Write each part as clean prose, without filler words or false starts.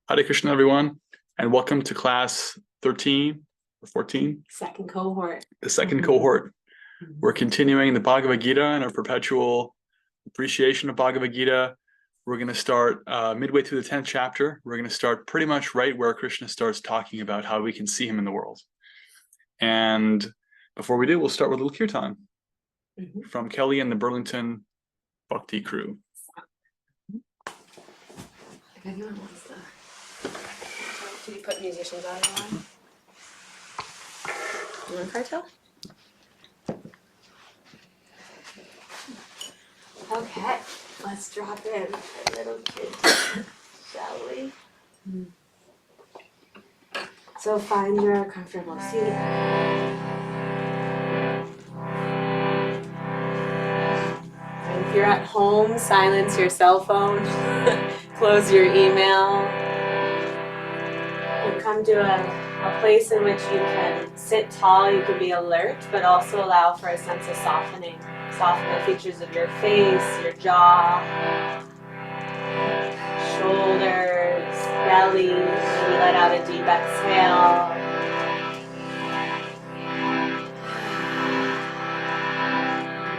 Hare Krishna, everyone, and welcome to class 13 or 14? Second cohort. The second cohort. We're continuing the Bhagavad Gita and our perpetual appreciation of Bhagavad Gita. We're going to start midway through the 10th chapter. We're going to start pretty much right where Krishna starts talking about how we can see him in the world. And before we do, we'll start with a little kirtan from Kelly and the Burlington Bhakti crew. If anyone wants to. Did you put musicians on your line? You want a cartel? Okay, let's drop in a little kid, shall we? So find your comfortable seat. And if you're at home, silence your cell phone, close your email, and come to a place in which you can sit tall, you can be alert, but also allow for a sense of softening. Soften the features of your face, your jaw, shoulders, belly. Maybe let out a deep exhale.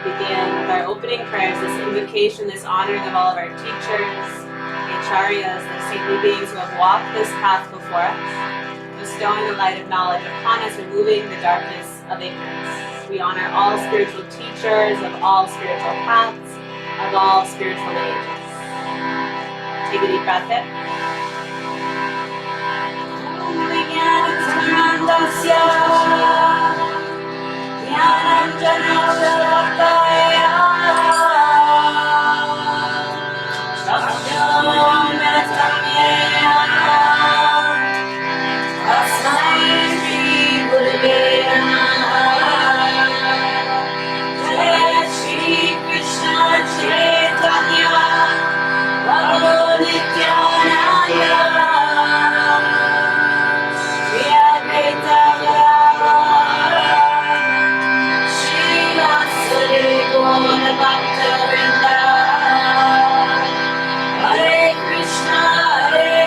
Begin with our opening prayers, this invocation, this honoring of all of our teachers, the acharyas, the saintly beings who have walked this path before us, bestowing the light of knowledge upon us, removing the darkness of ignorance. We honor all spiritual teachers of all spiritual paths, of all spiritual ages. Take a deep breath in. Hare Krishna, Hare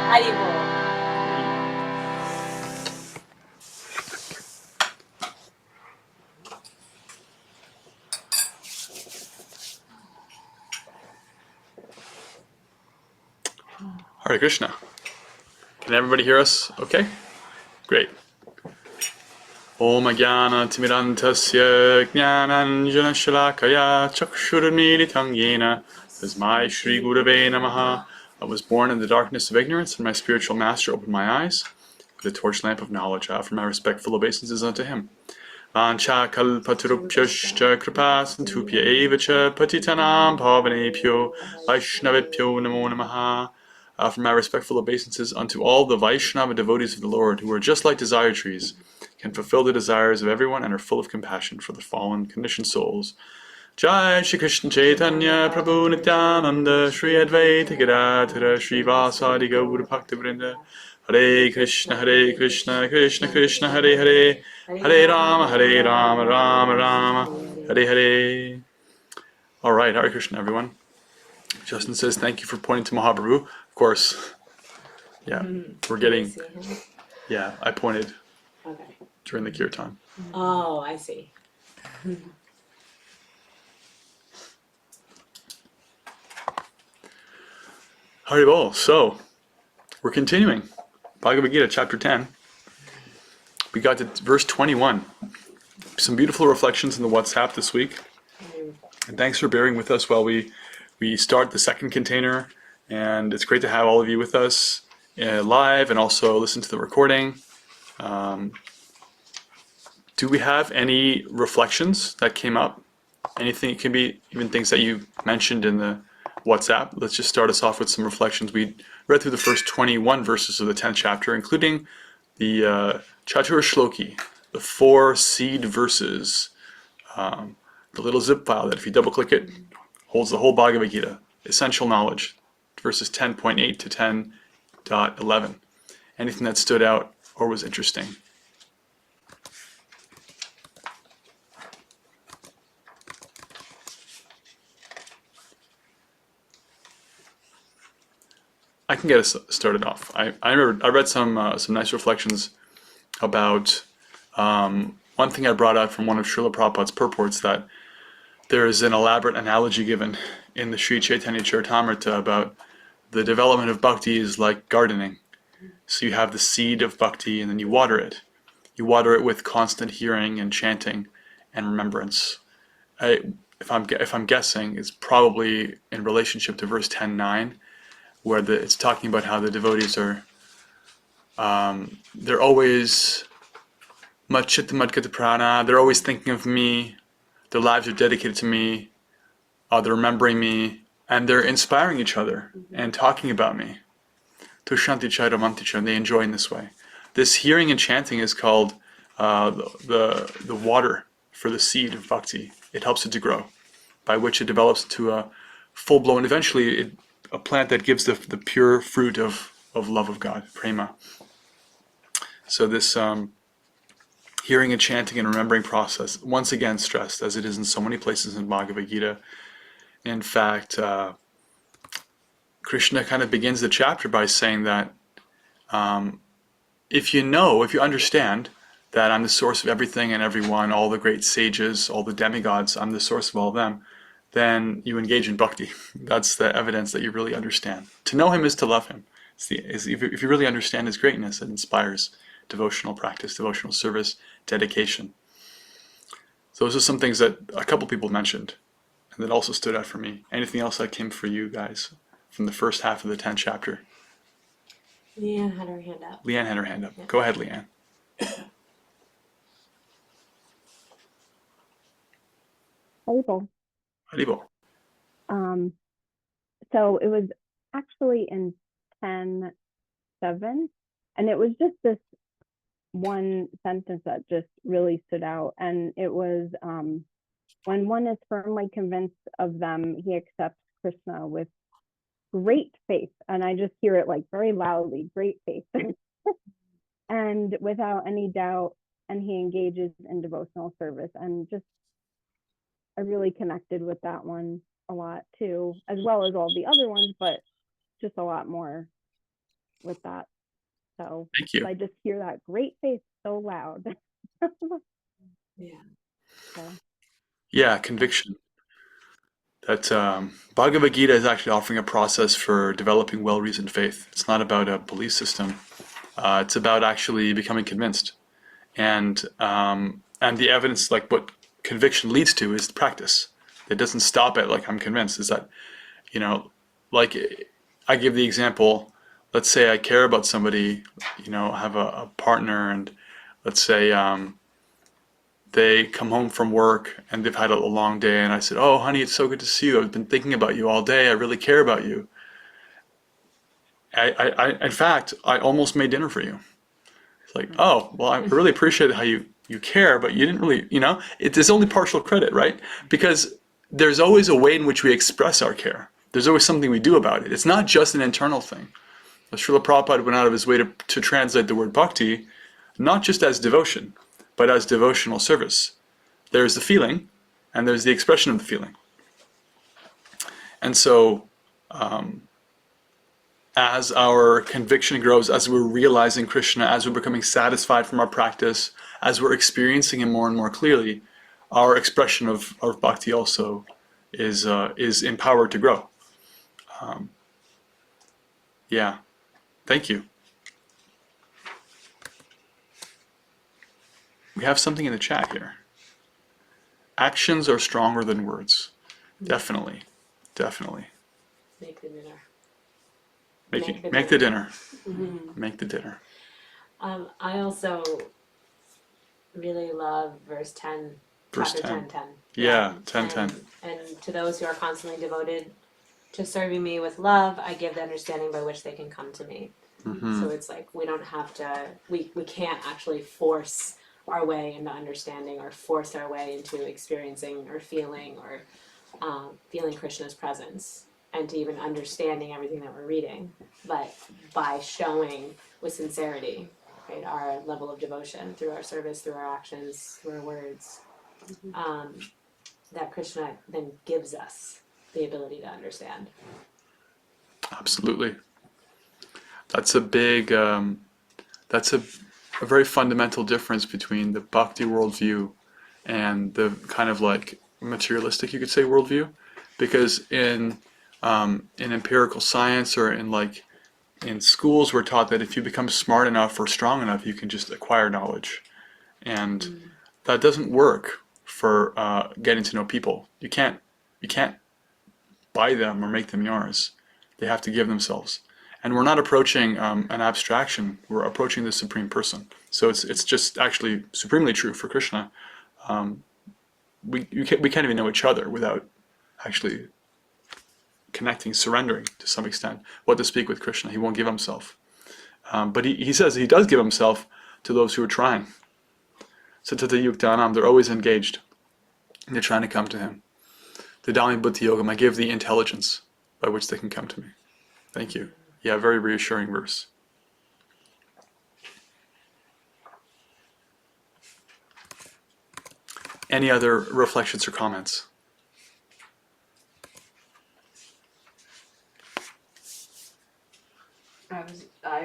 Haribol. Hare Krishna. Can everybody hear us? Okay? Great. Om Jnana Timirantasya Jnananjana Shalakaya Chakshurmilitam Yena Tasmai Shri Gurave Namaha. I was born in the darkness of ignorance, and my spiritual master opened my eyes with the torch lamp of knowledge. I offer my respectful obeisances unto him. Vancha kalpatarupyascha kripa santupya eva cha patitanam pavanepyo vaishnavipyo namo namaha. I offer my respectful obeisances unto all the Vaishnava devotees of the Lord, who are just like desire trees, can fulfill the desires of everyone, and are full of compassion for the fallen, conditioned souls. Jai Shri Krishna Chaitanya Prabhu Nityananda Shri Advaita Gadadhara Shri Vasadi Gaura Bhakta Vrinda. Hare Krishna Krishna Krishna Hare Hare Hare Rama Rama Hare Hare. All right, Hare Krishna, everyone. Justin says thank you for pointing to Mahaprabhu. Of course, yeah, we're getting. Yeah, I pointed during the kirtan. Oh, I see. Haribol. So, we're continuing. Bhagavad Gita, chapter 10. We got to verse 21. Some beautiful reflections in the WhatsApp this week. And thanks for bearing with us while we start the second container. And it's great to have all of you with us live and also listen to the recording. Do we have any reflections that came up? Anything? It can be even things that you mentioned in the WhatsApp. Let's just start us off with some reflections. We read through the first 21 verses of the 10th chapter, including the Chatur Shloki, the 4 seed verses, the little zip file that if you double click it, holds the whole Bhagavad Gita, essential knowledge, verses 10.8 to 10.11. Anything that stood out or was interesting? I can get us started off. I read some nice reflections about one thing I brought out from one of Srila Prabhupada's purports, that there is an elaborate analogy given in the Sri Chaitanya Charitamrita about the development of bhakti is like gardening. So you have the seed of bhakti and then you water it. You water it with constant hearing and chanting and remembrance. If I'm guessing, it's probably in relationship to verse 10.9, where it's talking about how the devotees are, they're always Madchitta Madgata Prana, they're always thinking of me, their lives are dedicated to me, they're remembering me, and they're inspiring each other and talking about me. Tushanti Chairamanticha, and they enjoy in this way. This hearing and chanting is called the water for the seed of bhakti. It helps it to grow, by which it develops to a full-blown, eventually a plant that gives the pure fruit of love of God, prema. So this hearing and chanting and remembering process, once again stressed, as it is in so many places in Bhagavad Gita. In fact, Krishna kind of begins the chapter by saying that if you understand that I'm the source of everything and everyone, all the great sages, all the demigods, I'm the source of all of them, then you engage in bhakti. That's the evidence that you really understand. To know him is to love him. If you really understand his greatness, it inspires devotional practice, devotional service, dedication. Those are some things that a couple people mentioned, and that also stood out for me. Anything else that came for you guys from the first half of the 10th chapter? Leanne had her hand up. Leanne had her hand up. Yeah. Go ahead, Leanne. Haribol. Haribol. So it was actually in 10:7, and it was just this one sentence that just really stood out, and it was when one is firmly convinced of them, he accepts Krishna with great faith, and I just hear it like very loudly, great faith, and without any doubt, and he engages in devotional service, and just I really connected with that one a lot too, as well as all the other ones, but just a lot more with that. So Thank you. I just hear that great faith so loud. Yeah. So, Yeah, conviction. That Bhagavad Gita is actually offering a process for developing well-reasoned faith. It's not about a belief system. It's about actually becoming convinced. And the evidence, like what conviction leads to, is practice. It doesn't stop at like I'm convinced. Is that, you know, like I give the example. Let's say I care about somebody, have a partner, and let's say they come home from work and they've had a long day, and I said, "Oh, honey, it's so good to see you. I've been thinking about you all day. I really care about you. In fact, I almost made dinner for you." It's like, oh, well, I really appreciate how you care, but you didn't really, it's only partial credit, right? Because there's always a way in which we express our care. There's always something we do about it. It's not just an internal thing. Srila Prabhupada went out of his way to translate the word bhakti, not just as devotion, but as devotional service. There's the feeling, and there's the expression of the feeling. And so, as our conviction grows, as we're realizing Krishna, as we're becoming satisfied from our practice, as we're experiencing Him more and more clearly, our expression of bhakti also is empowered to grow. Yeah, thank you. We have something in the chat here. Actions are stronger than words. Definitely, definitely. Make the dinner. Make the dinner. Mm-hmm. Make the dinner. I also really love verse 10, Verse chapter 10. 10. Yeah, 10:10. And to those who are constantly devoted to serving me with love, I give the understanding by which they can come to me. Mm-hmm. So it's like we don't have to, we can't actually force our way into understanding or force our way into experiencing or feeling Krishna's presence and to even understanding everything that we're reading, but by showing with sincerity, right, our level of devotion through our service, through our actions, through our words, that Krishna then gives us the ability to understand. Absolutely. That's a big, that's a very fundamental difference between the bhakti worldview and the kind of like materialistic, you could say, worldview. Because in empirical science or in schools, we're taught that if you become smart enough or strong enough, you can just acquire knowledge. And that doesn't work for getting to know people. You can't buy them or make them yours. They have to give themselves. And we're not approaching an abstraction. We're approaching the supreme person. So it's just actually supremely true for Krishna. We can't even know each other without actually connecting, surrendering to some extent. What to speak with Krishna? He won't give himself. But he says he does give himself to those who are trying. Satata Yuktanam, they're always engaged. They're trying to come to him. The Dami Buddhi Yogam, I give the intelligence by which they can come to me. Thank you. Yeah, very reassuring verse. Any other reflections or comments? I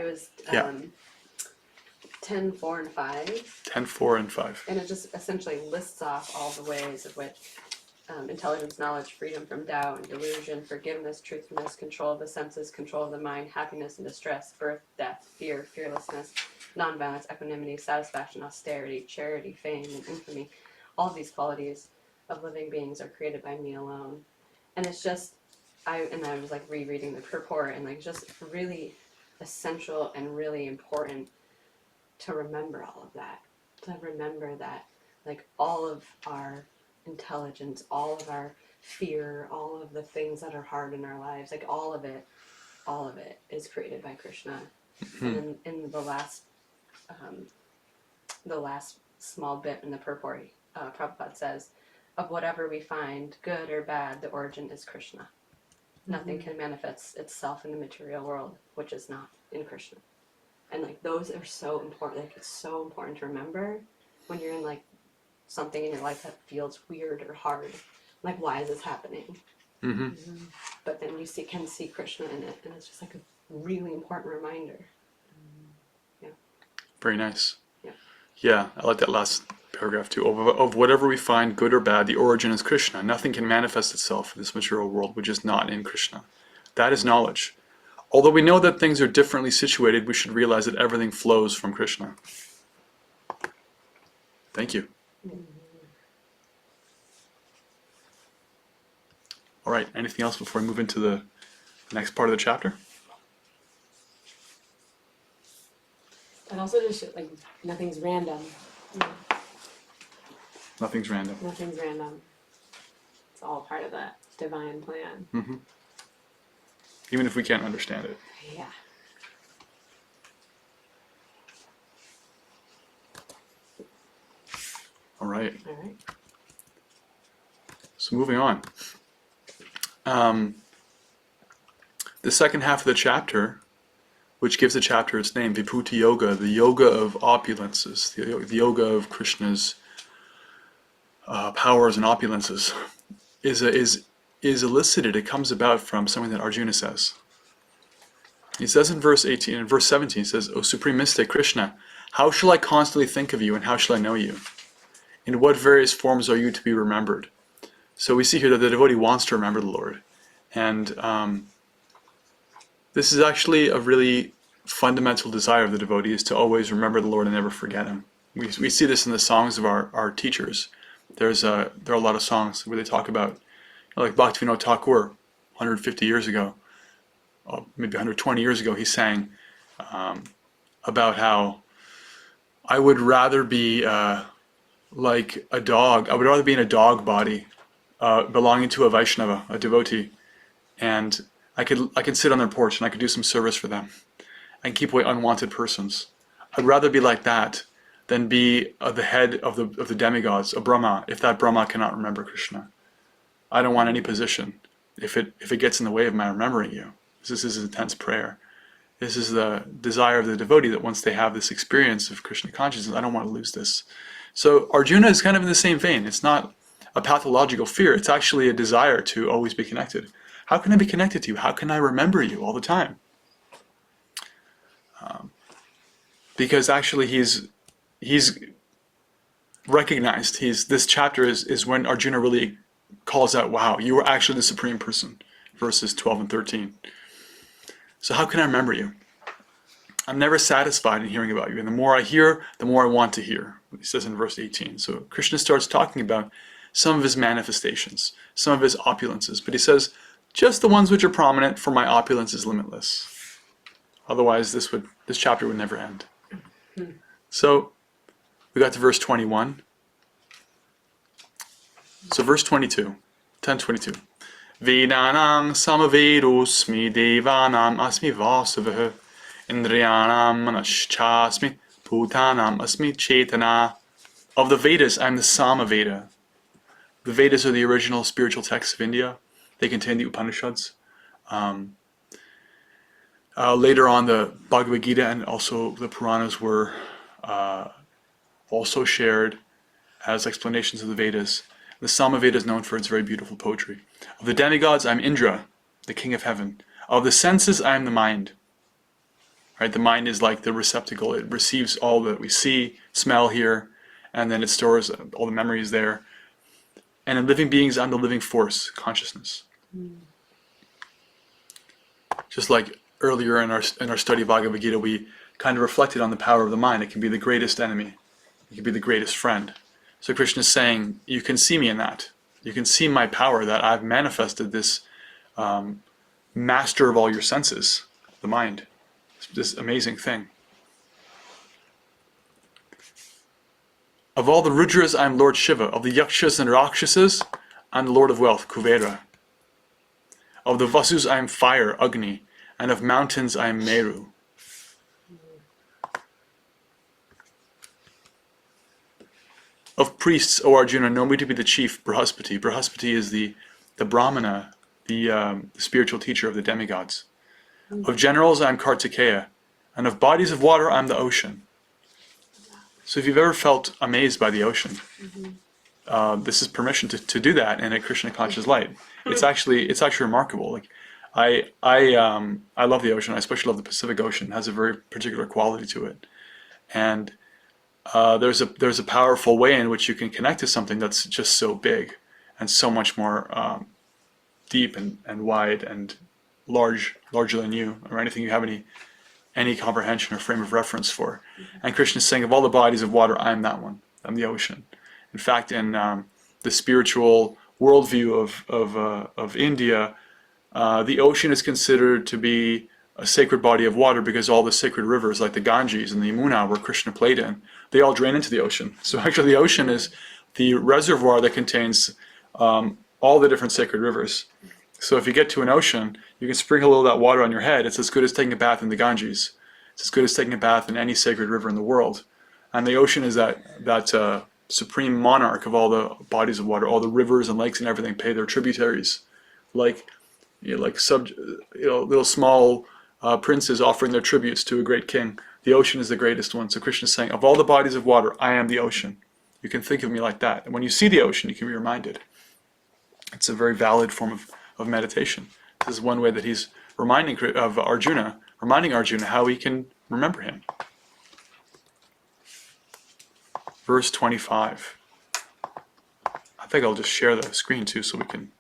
was Yeah. 10, 4, and 5. 10, 4, and 5. And it just essentially lists off all the ways of which intelligence, knowledge, freedom from doubt and delusion, forgiveness, truthfulness, control of the senses, control of the mind, happiness and distress, birth, death, fear, fearlessness, nonviolence, equanimity, satisfaction, austerity, charity, fame, and infamy. All of these qualities of living beings are created by me alone. And it's just, I was like rereading the purport and like just really essential and really important to remember all of that. To remember that like all of our intelligence, all of our fear, all of the things that are hard in our lives, like all of it is created by Krishna. And in the last small bit in the purport, Prabhupada says, of whatever we find, good or bad, the origin is Krishna. Nothing can manifest itself in the material world, which is not in Krishna. And like those are so important. Like it's so important to remember when you're in like something in your life that feels weird or hard. Like why is this happening? Mm-hmm. But then you can see Krishna in it, and it's just like a really important reminder. Very nice. Yeah. Yeah, I like that last paragraph too. Of whatever we find, good or bad, the origin is Krishna. Nothing can manifest itself in this material world which is not in Krishna. That is knowledge. Although we know that things are differently situated, we should realize that everything flows from Krishna. Thank you. All right, anything else before we move into the next part of the chapter? And also just like nothing's random. Nothing's random. Nothing's random. It's all part of that divine plan. Mm-hmm. Even if we can't understand it. Yeah. All right. All right. So moving on. The second half of the chapter, which gives the chapter its name, Vibhuti Yoga, the yoga of opulences, the yoga of Krishna's powers and opulences, is elicited. It comes about from something that Arjuna says. He says in verse 18 and verse 17, he says, O Supreme Mystic Krishna, how shall I constantly think of you and how shall I know you? In what various forms are you to be remembered? So we see here that the devotee wants to remember the Lord. And this is actually a really fundamental desire of the devotee, is to always remember the Lord and never forget Him. We see this in the songs of our teachers. There are a lot of songs where they talk about, like Bhaktivinoda Thakur, 150 years ago, or maybe 120 years ago, he sang about how I would rather be like a dog. I would rather be in a dog body belonging to a Vaishnava, a devotee, and I could sit on their porch and I could do some service for them and keep away unwanted persons. I'd rather be like that than be the head of the demigods, a Brahma, if that Brahma cannot remember Krishna. I don't want any position if it gets in the way of my remembering you. This is intense prayer. This is the desire of the devotee, that once they have this experience of Krishna consciousness, I don't want to lose this. So Arjuna is kind of in the same vein. It's not a pathological fear. It's actually a desire to always be connected. How can I be connected to you? How can I remember you all the time? Because actually he's recognized. This chapter is when Arjuna really calls out, wow, you are actually the Supreme Person. Verses 12 and 13. So how can I remember you? I'm never satisfied in hearing about you. And the more I hear, the more I want to hear. He says in verse 18. So Krishna starts talking about some of his manifestations, some of his opulences. But he says, just the ones which are prominent, for my opulence is limitless. Otherwise, this chapter would never end. So we got to verse 21. So verse 22, 10:22. Vedanam samavedosmi devanam asmi vasavah indriyanam manaschasmi bhutanam asmi chetana. Of the Vedas, I am the Samaveda. The Vedas are the original spiritual texts of India. They contain the Upanishads. Later on, the Bhagavad Gita and also the Puranas were also shared as explanations of the Vedas. The Samaveda is known for its very beautiful poetry. Of the demigods, I am Indra, the king of heaven. Of the senses, I am the mind. Right? The mind is like the receptacle. It receives all that we see, smell, hear, and then it stores all the memories there. And in living beings, I'm the living force, consciousness. Just like earlier in our study of Bhagavad Gita, we kind of reflected on the power of the mind. It can be the greatest enemy. It can be the greatest friend. So Krishna is saying, you can see me in that. You can see my power, that I've manifested this master of all your senses, the mind. This amazing thing. Of all the Rudras, I am Lord Shiva. Of the Yakshas and Rakshasas, I am the Lord of Wealth, Kuvera. Of the Vasus, I am fire, Agni. And of mountains, I am Meru. Of priests, O Arjuna, know me to be the chief, Brihaspati. Brihaspati is the Brahmana, the spiritual teacher of the demigods. Of generals, I am Kartikeya. And of bodies of water, I am the ocean. So if you've ever felt amazed by the ocean, this is permission to do that in a Krishna conscious light. It's actually remarkable. Like I love the ocean. I especially love the Pacific Ocean. It has a very particular quality to it, and there's a powerful way in which you can connect to something that's just so big and so much more deep and wide and larger than you, or anything you have any comprehension or frame of reference for. And Krishna is saying, of all the bodies of water, I'm that one. I'm the ocean. In fact, in the spiritual worldview of India, the ocean is considered to be a sacred body of water because all the sacred rivers like the Ganges and the Yamuna, where Krishna played in, they all drain into the ocean. So actually the ocean is the reservoir that contains all the different sacred rivers. So if you get to an ocean, you can sprinkle a little of that water on your head. It's as good as taking a bath in the Ganges. It's as good as taking a bath in any sacred river in the world. And the ocean is that supreme monarch of all the bodies of water. All the rivers and lakes and everything pay their tributaries, like little small princes offering their tributes to a great king. The ocean is the greatest one. So Krishna is saying, of all the bodies of water, I am the ocean. You can think of me like that. And when you see the ocean, you can be reminded. It's a very valid form of meditation. This is one way that he's reminding Arjuna how he can remember him. Verse 25. I think I'll just share the screen too so we can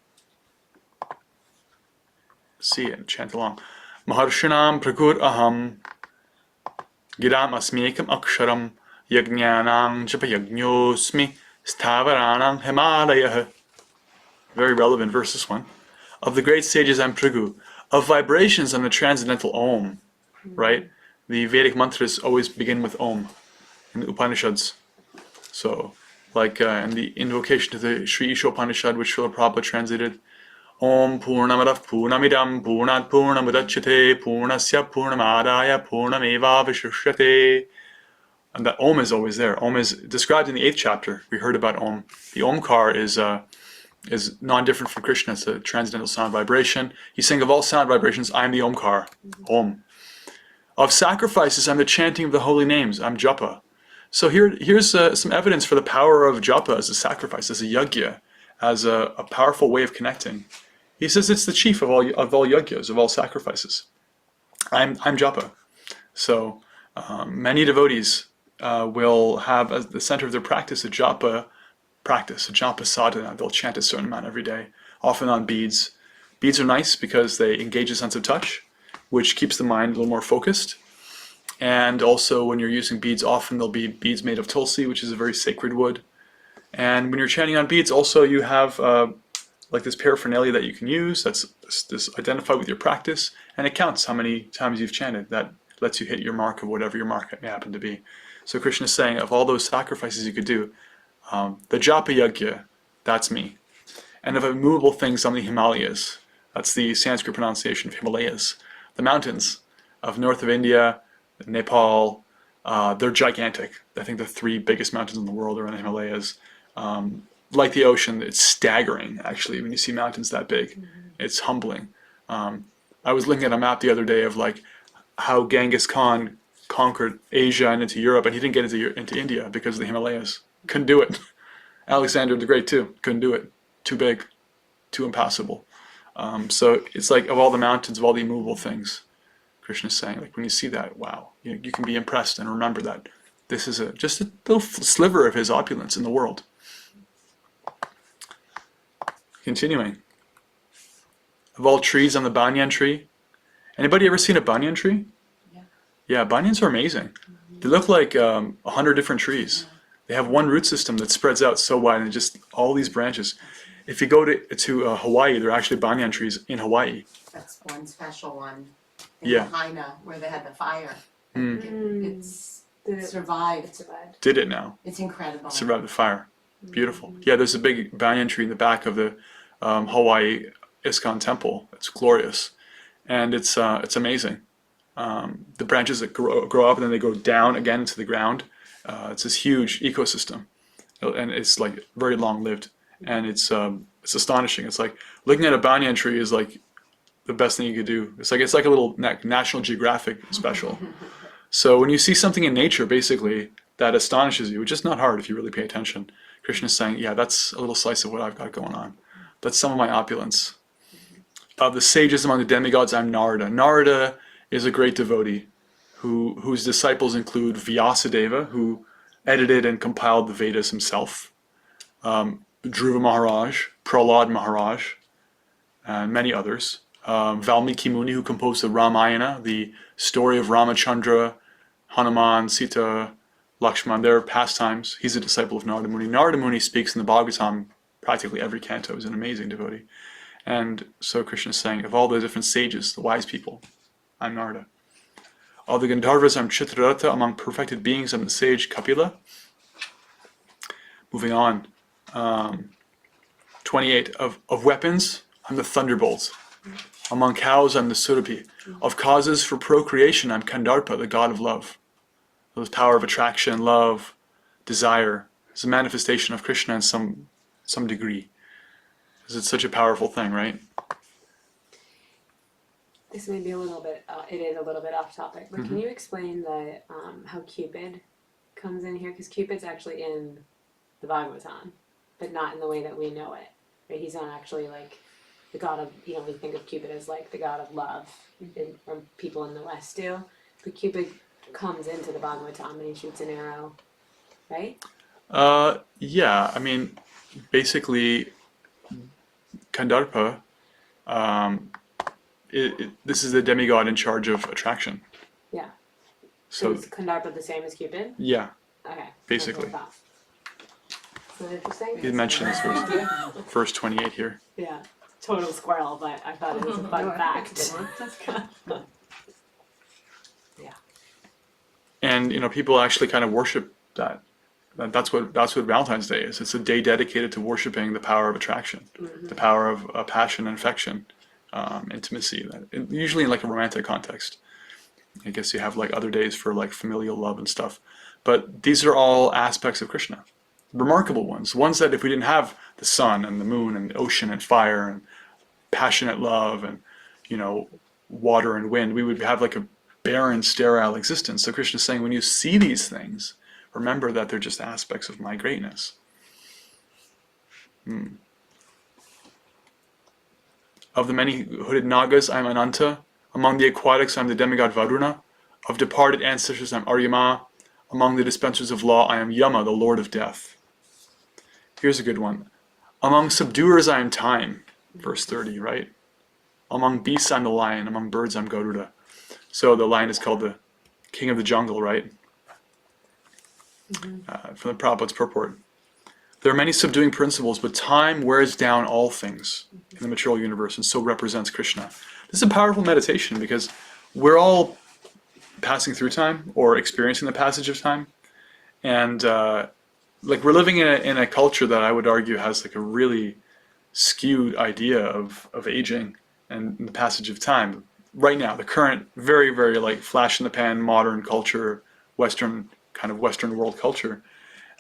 see it and chant along. Maharshinam prakur aham giram asmekam aksharam yagnyanam japa yagnyosmi stavaranam himalayah. Very relevant verse, this one. Of the great sages I'm Prugu. Of vibrations I'm the transcendental Om. Right? The Vedic mantras always begin with Om in the Upanishads. So, like in the invocation to the Sri Isha Upanishad, which Srila Prabhupada translated, Om Purnamadav Purnamidam Purnat Purnamudachyate Purnasya Purnamadaya Purnameva Vishishyate. And that Om is always there. Om is described in the 8th chapter. We heard about Om. The Omkar is non-different from Krishna. It's a transcendental sound vibration. He's saying, of all sound vibrations, I am the Omkar, Om. Of sacrifices, I'm the chanting of the holy names. I'm Japa. So here's some evidence for the power of Japa as a sacrifice, as a yajna, as a powerful way of connecting. He says it's the chief of all yajnas, of all sacrifices. I'm Japa. So many devotees will have as the center of their practice a Japa practice, a japa sadhana. They'll chant a certain amount every day, often on beads. Beads are nice because they engage a sense of touch, which keeps the mind a little more focused. And also when you're using beads, often there'll be beads made of tulsi, which is a very sacred wood. And when you're chanting on beads, also you have like this paraphernalia that you can use that's identified with your practice, and it counts how many times you've chanted. That lets you hit your mark of whatever your mark may happen to be. So Krishna is saying, of all those sacrifices you could do, the Japa Yajna, that's me. And of immovable things, I'm the Himalayas. That's the Sanskrit pronunciation of Himalayas. The mountains of north of India, Nepal, they're gigantic. I think the 3 biggest mountains in the world are in the Himalayas. Like the ocean, it's staggering, actually, when you see mountains that big. It's humbling. I was looking at a map the other day of like how Genghis Khan conquered Asia and into Europe, and he didn't get into India because of the Himalayas. Couldn't do it. Alexander the Great too. Couldn't do it. Too big. Too impassable. So it's like of all the mountains, of all the immovable things, Krishna is saying, like when you see that, wow, you can be impressed and remember that this is just a little sliver of his opulence in the world. Continuing. Of all trees, I'm the banyan tree. Anybody ever seen a banyan tree? Yeah, banyans are amazing. They look like 100 different trees. They have one root system that spreads out so wide, and just all these branches. If you go to Hawaii, there are actually banyan trees in Hawaii. That's one special one in Yeah. Lahaina where they had the fire. Mm. It's survived. Did it now? It's incredible. Survived the fire. Beautiful. Yeah, there's a big banyan tree in the back of the Hawaii ISKCON temple. It's glorious, and it's amazing. The branches that grow up and then they go down again into the ground. It's this huge ecosystem, and it's like very long lived, and it's astonishing. It's like looking at a banyan tree is like the best thing you could do. It's like a little National Geographic special. So when you see something in nature, basically that astonishes you, which is not hard if you really pay attention. Krishna is saying, yeah, that's a little slice of what I've got going on. That's some of my opulence. Of the sages among the demigods, I'm Narada. Narada is a great devotee whose disciples include Vyasadeva, who edited and compiled the Vedas himself, Dhruva Maharaj, Prahlad Maharaj, and many others. Valmiki Muni, who composed the Ramayana, the story of Ramachandra, Hanuman, Sita, Lakshman, their pastimes. He's a disciple of Narada Muni. Narada Muni speaks in the Bhagavatam practically every canto. He's an amazing devotee. And so Krishna is saying, of all the different sages, the wise people, I'm Narada. Of the Gandharvas, I'm Chitraratha. Among perfected beings, I'm the sage Kapila. Moving on. 28. Of weapons, I'm the thunderbolt. Among cows, I'm the Surabhi. Of causes for procreation, I'm Kandarpa, the god of love. The power of attraction, love, desire. It's a manifestation of Krishna in some degree. Because it's such a powerful thing, right? This may be a little bit, it is a little bit off topic, but can you explain the how Cupid comes in here? Because Cupid's actually in the Bhagavatam, but not in the way that we know it. Right? He's not actually like the god of, we think of Cupid as like the god of love, or people in the West do. But Cupid comes into the Bhagavatam and he shoots an arrow, right? Yeah, I mean, basically, Kandarpa, this is the demigod in charge of attraction. Yeah. So, is Kandarpa the same as Cupid? yeah, Okay. basically. That's so interesting. He mentioned this verse 28 here. Yeah. Total squirrel, but I thought it was a fun fact. And people actually kind of worship that. That's what Valentine's Day is. It's a day dedicated to worshiping the power of attraction, the power of passion and affection, intimacy. Usually in like a romantic context. I guess you have like other days for like familial love and stuff. But these are all aspects of Krishna. Remarkable ones. Ones that if we didn't have the sun and the moon and the ocean and fire and passionate love and, water and wind, we would have like a barren, sterile existence. So Krishna is saying, when you see these things, remember that they're just aspects of my greatness. Of the many hooded Nagas, I'm Ananta. Among the aquatics, I'm the demigod Varuna. Of departed ancestors, I'm Aryama. Among the dispensers of law, I am Yama, the lord of death. Here's a good one. Among subduers, I am time. Verse 30, right? Among beasts, I'm the lion. Among birds, I'm Garuda. So the lion is called the king of the jungle, right? From the Prabhupada's purport. There are many subduing principles, but time wears down all things in the material universe and so represents Krishna. This is a powerful meditation because we're all passing through time or experiencing the passage of time. And like we're living in a culture that I would argue has like a really skewed idea of aging and the passage of time. Right now, the current very, very like flash in the pan modern culture, Western world culture.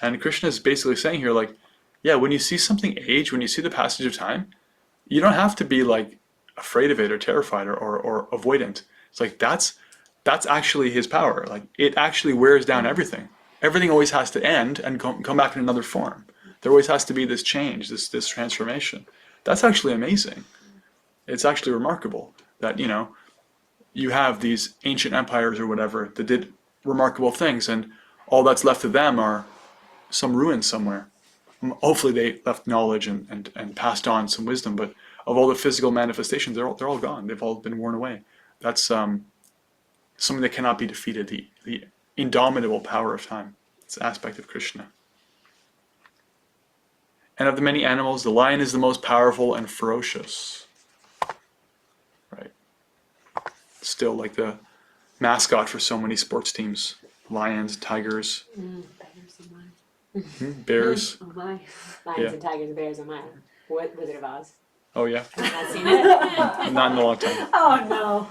And Krishna is basically saying here, like, yeah, when you see something age, when you see the passage of time, you don't have to be like afraid of it or terrified or avoidant. It's like that's actually his power. Like it actually wears down everything. Everything always has to end and come back in another form. There always has to be this change, this transformation. That's actually amazing. It's actually remarkable that you have these ancient empires or whatever that did remarkable things, and all that's left of them are some ruins somewhere. Hopefully they left knowledge and passed on some wisdom, but of all the physical manifestations, they're all gone. They've all been worn away. That's something that cannot be defeated, the indomitable power of time. It's an aspect of Krishna. And of the many animals, the lion is the most powerful and ferocious. Right. Still like the mascot for so many sports teams. Lions, tigers, bears. Oh my. Lions Yeah. and tigers and bears are mine. What Wizard of Oz? Oh yeah, Have you not seen it? not in a long time. Oh no.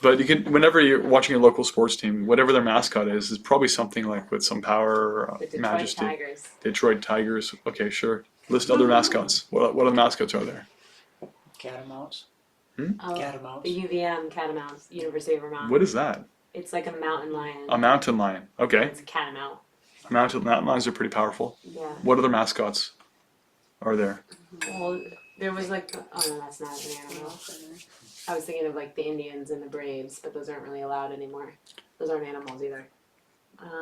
But you can, whenever you're watching a local sports team, whatever their mascot is probably something like with some power or The Detroit majesty. Tigers. Detroit Tigers. Okay, sure. List other mascots. What other mascots are there? Catamounts. Oh, Catamounts. the UVM Catamounts, University of Vermont. What is that? It's like a mountain lion. A mountain lion. Okay. It's a catamount. Mountain lions are pretty powerful. Yeah. What other mascots are there? Well, There was like, oh no, that's not an animal. I was thinking of like the Indians and the Braves, but those aren't really allowed anymore. Those aren't animals either.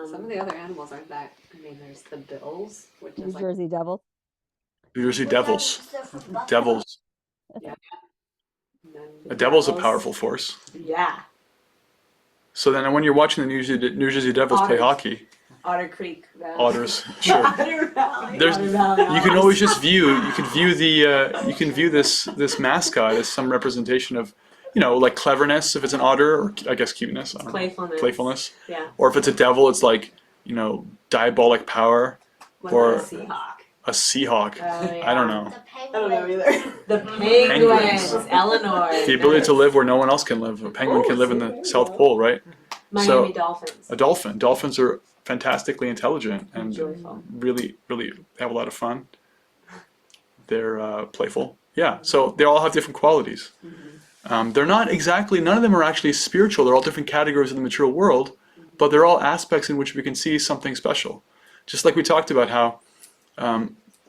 Some of the other animals aren't that. I mean, there's the bills, which is New like Jersey Devil. New Jersey Devils. Devils. and then A devil's a Devils. powerful force. Yeah, So then when you're watching the New Jersey Devils play Otters. hockey, Otter Creek. Valley. Otters, sure. Otter Valley. There's- Otter Valley You can Otters. always just you can view this mascot as some representation of, like cleverness if it's an otter, or I guess cuteness. I don't know. Playfulness. Playfulness. Yeah. Or if it's a devil, it's like, diabolic power. Like Or- a Seahawk. A Seahawk. Yeah. I don't know. I don't know either. The penguins. Eleanor. The ability to live where no one else can live. A penguin can live in the South Pole, right? Miami Dolphins. A dolphin. Dolphins are fantastically intelligent and Joyful. really, really have a lot of fun. They're playful. Yeah, so they all have different qualities. They're not exactly, none of them are actually spiritual. They're all different categories of the material world, but they're all aspects in which we can see something special. Just like we talked about how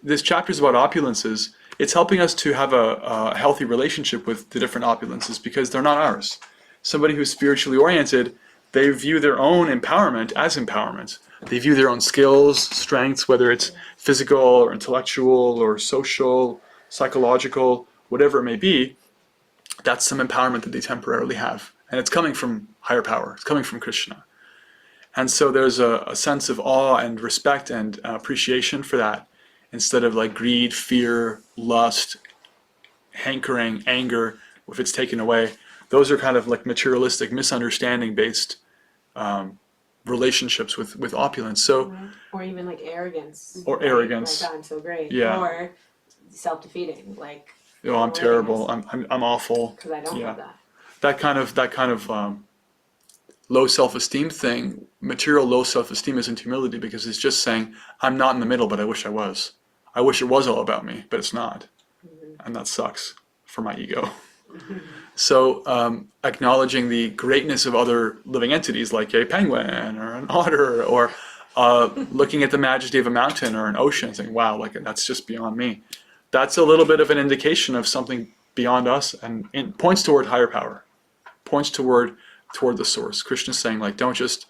this chapter is about opulences. It's helping us to have a healthy relationship with the different opulences because they're not ours. Somebody who's spiritually oriented, they view their own empowerment as empowerment. They view their own skills, strengths, whether it's physical or intellectual or social, psychological, whatever it may be. That's some empowerment that they temporarily have. And it's coming from higher power. It's coming from Krishna. And so there's a sense of awe and respect and appreciation for that, instead of like greed, fear, lust, hankering, anger, if it's taken away. Those are kind of like materialistic, misunderstanding-based relationships with opulence. So, Or even like arrogance. Or right? arrogance. Like, I'm so great. Yeah. Or self-defeating. Like, I'm terrible. I'm awful. because I don't Yeah. have that. That kind of low self-esteem thing. Material low self-esteem isn't humility, because it's just saying I'm not in the middle, but I wish I was. I wish it was all about me, but it's not, and that sucks for my ego. So acknowledging the greatness of other living entities like a penguin or an otter, or looking at the majesty of a mountain or an ocean and saying, wow, like that's just beyond me. That's a little bit of an indication of something beyond us, and it points toward higher power, points toward the source. Krishna's saying, like, don't just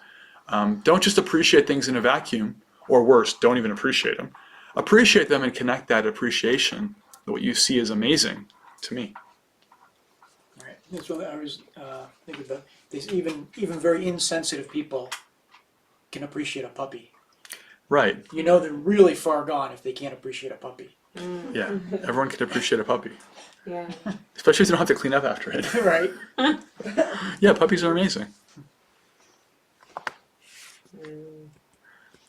appreciate things in a vacuum, or worse, don't even appreciate them. Appreciate them and connect that appreciation, what you see is amazing, to me. Right. That's what I was thinking about. There's even very insensitive people can appreciate a puppy. Right. You know they're really far gone if they can't appreciate a puppy. Yeah. Everyone can appreciate a puppy, Yeah. especially if they don't have to clean up after it. Right. Yeah, puppies are amazing.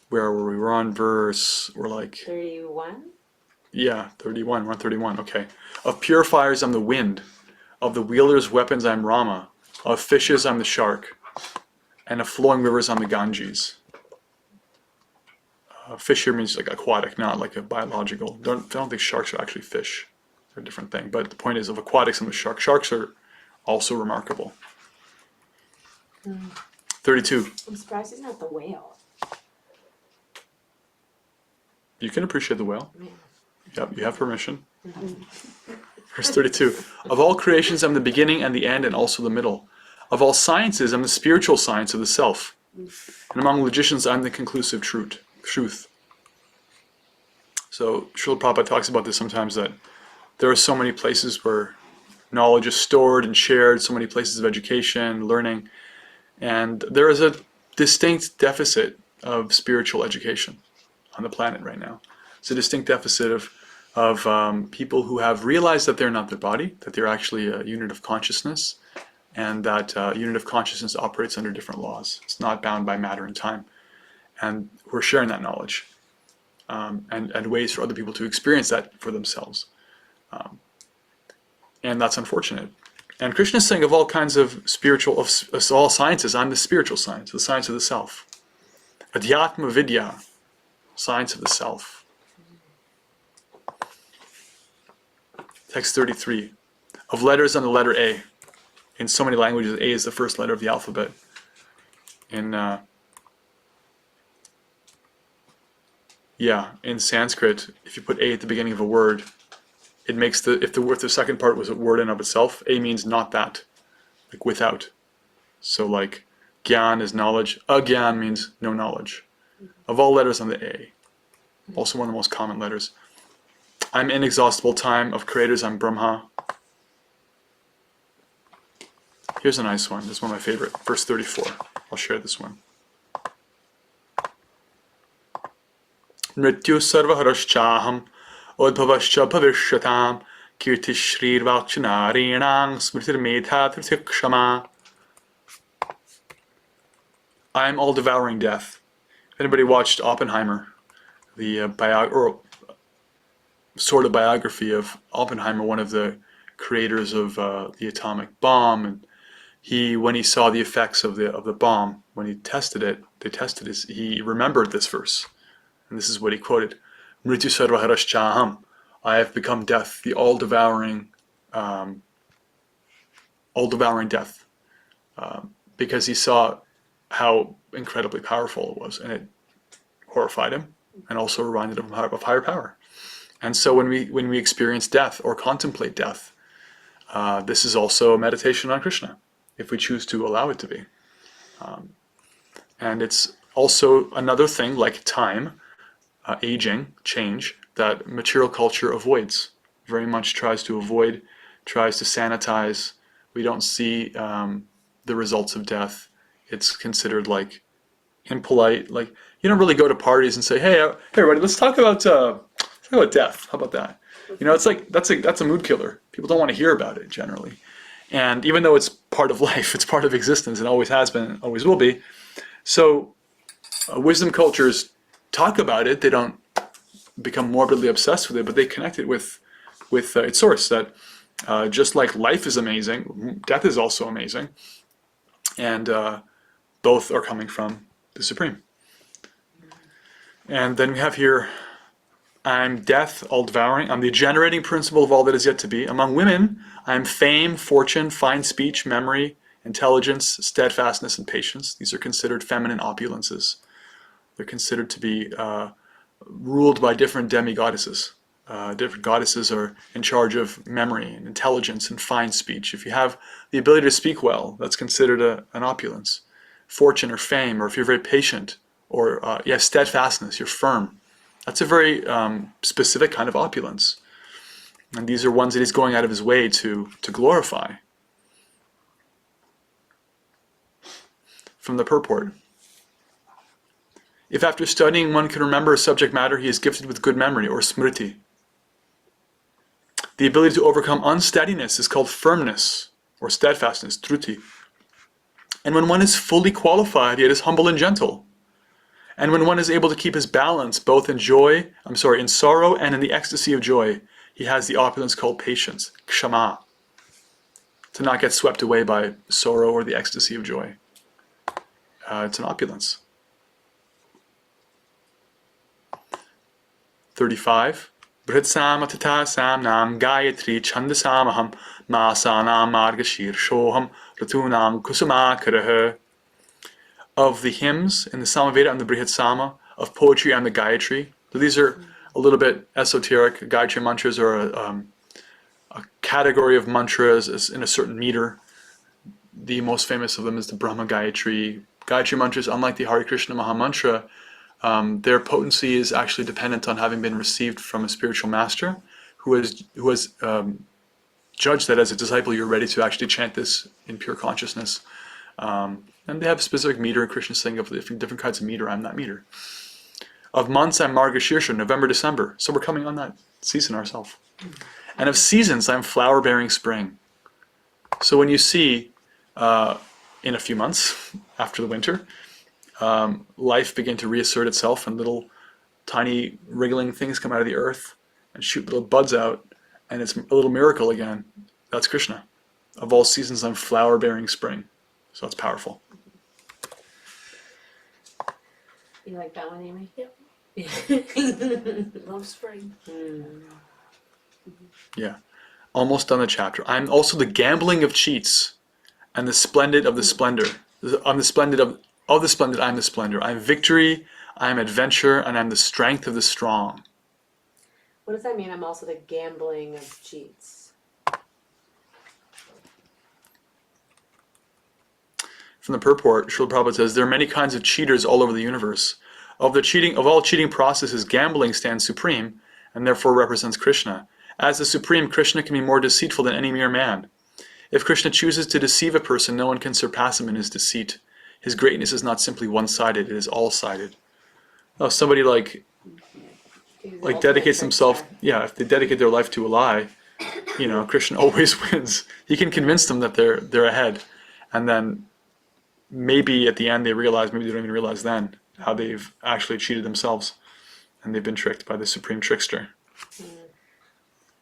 Where were we? We're on verse. We're like 31? 31. We're on 31. Okay. Of purifiers, I'm the wind. Of the wielders' weapons, I'm Rama. Of fishes, I'm the shark. And of flowing rivers, I'm the Ganges. Fish here means like aquatic, not like a biological. I don't think sharks are actually fish. They're a different thing. But the point is, of aquatics, I'm the shark. Sharks are also remarkable. 32. I'm surprised he's not the whale. You can appreciate the whale. Yeah. Yep, you have permission. Verse 32. Of all creations, I'm the beginning and the end, and also the middle. Of all sciences, I'm the spiritual science of the self. And among logicians, I'm the conclusive truth. So Srila Prabhupada talks about this sometimes, that there are so many places where knowledge is stored and shared, so many places of education, learning, and there is a distinct deficit of spiritual education on the planet right now. It's a distinct deficit of people who have realized that they're not their body, that they're actually a unit of consciousness, and that unit of consciousness operates under different laws. It's not bound by matter and time. And we're sharing that knowledge, and ways for other people to experience that for themselves. And that's unfortunate. And Krishna is saying, of all kinds of spiritual, of all sciences, I'm the spiritual science, the science of the self. Adhyatma Vidya, science of the self. Text 33. Of letters, I'm the letter A. In so many languages, A is the first letter of the alphabet. In Sanskrit, if you put A at the beginning of a word, it makes if the second part was a word in of itself, a means not that, like without. So like gyan is knowledge, agyan means no knowledge. Of all letters on the A, also one of the most common letters. I'm inexhaustible time of creators, I'm Brahma. Here's a nice one, this is one of my favorite, verse 34. I'll share this one. Mrityu sarvaharashchaham odbhavascha bhavishyatam kirti shrir vakchanarinang smritir metha tritikshama. I am all devouring death. If anybody watched Oppenheimer, the sort of biography of Oppenheimer, one of the creators of the atomic bomb, and when he saw the effects of the bomb, when he tested it, he remembered this verse, and this is what he quoted: "Mrityu sarvaharashchaham." I have become death, the all-devouring death, because he saw how incredibly powerful it was, and it horrified him, and also reminded him of higher power. And so when we experience death or contemplate death, this is also a meditation on Krishna, if we choose to allow it to be. And it's also another thing like time, aging, change, that material culture avoids, very much tries to sanitize. We don't see the results of death. It's considered like impolite. Like you don't really go to parties and say, "Hey, everybody, let's talk about death." How about that? It's like that's a mood killer. People don't want to hear about it generally. And even though it's part of life, it's part of existence, and always has been, always will be. So wisdom cultures talk about it. They don't become morbidly obsessed with it, but they connect it with its source. That just like life is amazing, death is also amazing, and both are coming from the Supreme. And then we have here, I'm death, all devouring. I'm the generating principle of all that is yet to be. Among women, I am fame, fortune, fine speech, memory, intelligence, steadfastness, and patience. These are considered feminine opulences. They're considered to be ruled by different demigoddesses. Different goddesses are in charge of memory and intelligence and fine speech. If you have the ability to speak well, that's considered an opulence. Fortune or fame, or if you're very patient, or you have steadfastness, you're firm. That's a very specific kind of opulence. And these are ones that he's going out of his way to glorify. From the purport. If after studying one can remember a subject matter, he is gifted with good memory, or smriti. The ability to overcome unsteadiness is called firmness, or steadfastness, druti. And when one is fully qualified, yet is humble and gentle. And when one is able to keep his balance both in sorrow and in the ecstasy of joy, he has the opulence called patience, kshama. To not get swept away by sorrow or the ecstasy of joy. It's an opulence. 35. Britsama tata samnam gayatri chandasamaham masanam margashir shoham ratunam kusumakaraha. Of the hymns in the Samaveda and the Brihat Sama, of poetry and the Gayatri. So these are a little bit esoteric. Gayatri mantras are a category of mantras in a certain meter. The most famous of them is the Brahma Gayatri. Gayatri mantras, unlike the Hare Krishna Maha Mantra, their potency is actually dependent on having been received from a spiritual master who has judged that as a disciple you're ready to actually chant this in pure consciousness. And they have a specific meter, and Krishna is saying of different kinds of meter, I'm that meter. Of months, I'm Margashirsha, November, December. So we're coming on that season ourselves. And of seasons, I'm flower-bearing spring. So when you see, in a few months, after the winter, life begin to reassert itself, and little tiny wriggling things come out of the earth and shoot little buds out, and it's a little miracle again. That's Krishna. Of all seasons, I'm flower-bearing spring. So it's powerful. You like that one, Amy? Yep. Love spring. Yeah. Almost done the chapter. I'm also the gambling of cheats and the splendid of the splendor. I'm the splendid of the splendid, I'm the splendor. I'm victory, I'm adventure, and I'm the strength of the strong. What does that mean? I'm also the gambling of cheats. From the purport, Srila Prabhupada says, there are many kinds of cheaters all over the universe. Of all cheating processes, gambling stands supreme, and therefore represents Krishna. As the supreme, Krishna can be more deceitful than any mere man. If Krishna chooses to deceive a person, no one can surpass him in his deceit. His greatness is not simply one-sided, it is all-sided. Oh, somebody He's the ultimate dedicates himself, trickster. if they dedicate their life to a lie, Krishna always wins. He can convince them that they're ahead, and then maybe at the end they realize, maybe they don't even realize then, how they've actually cheated themselves, and they've been tricked by the supreme trickster.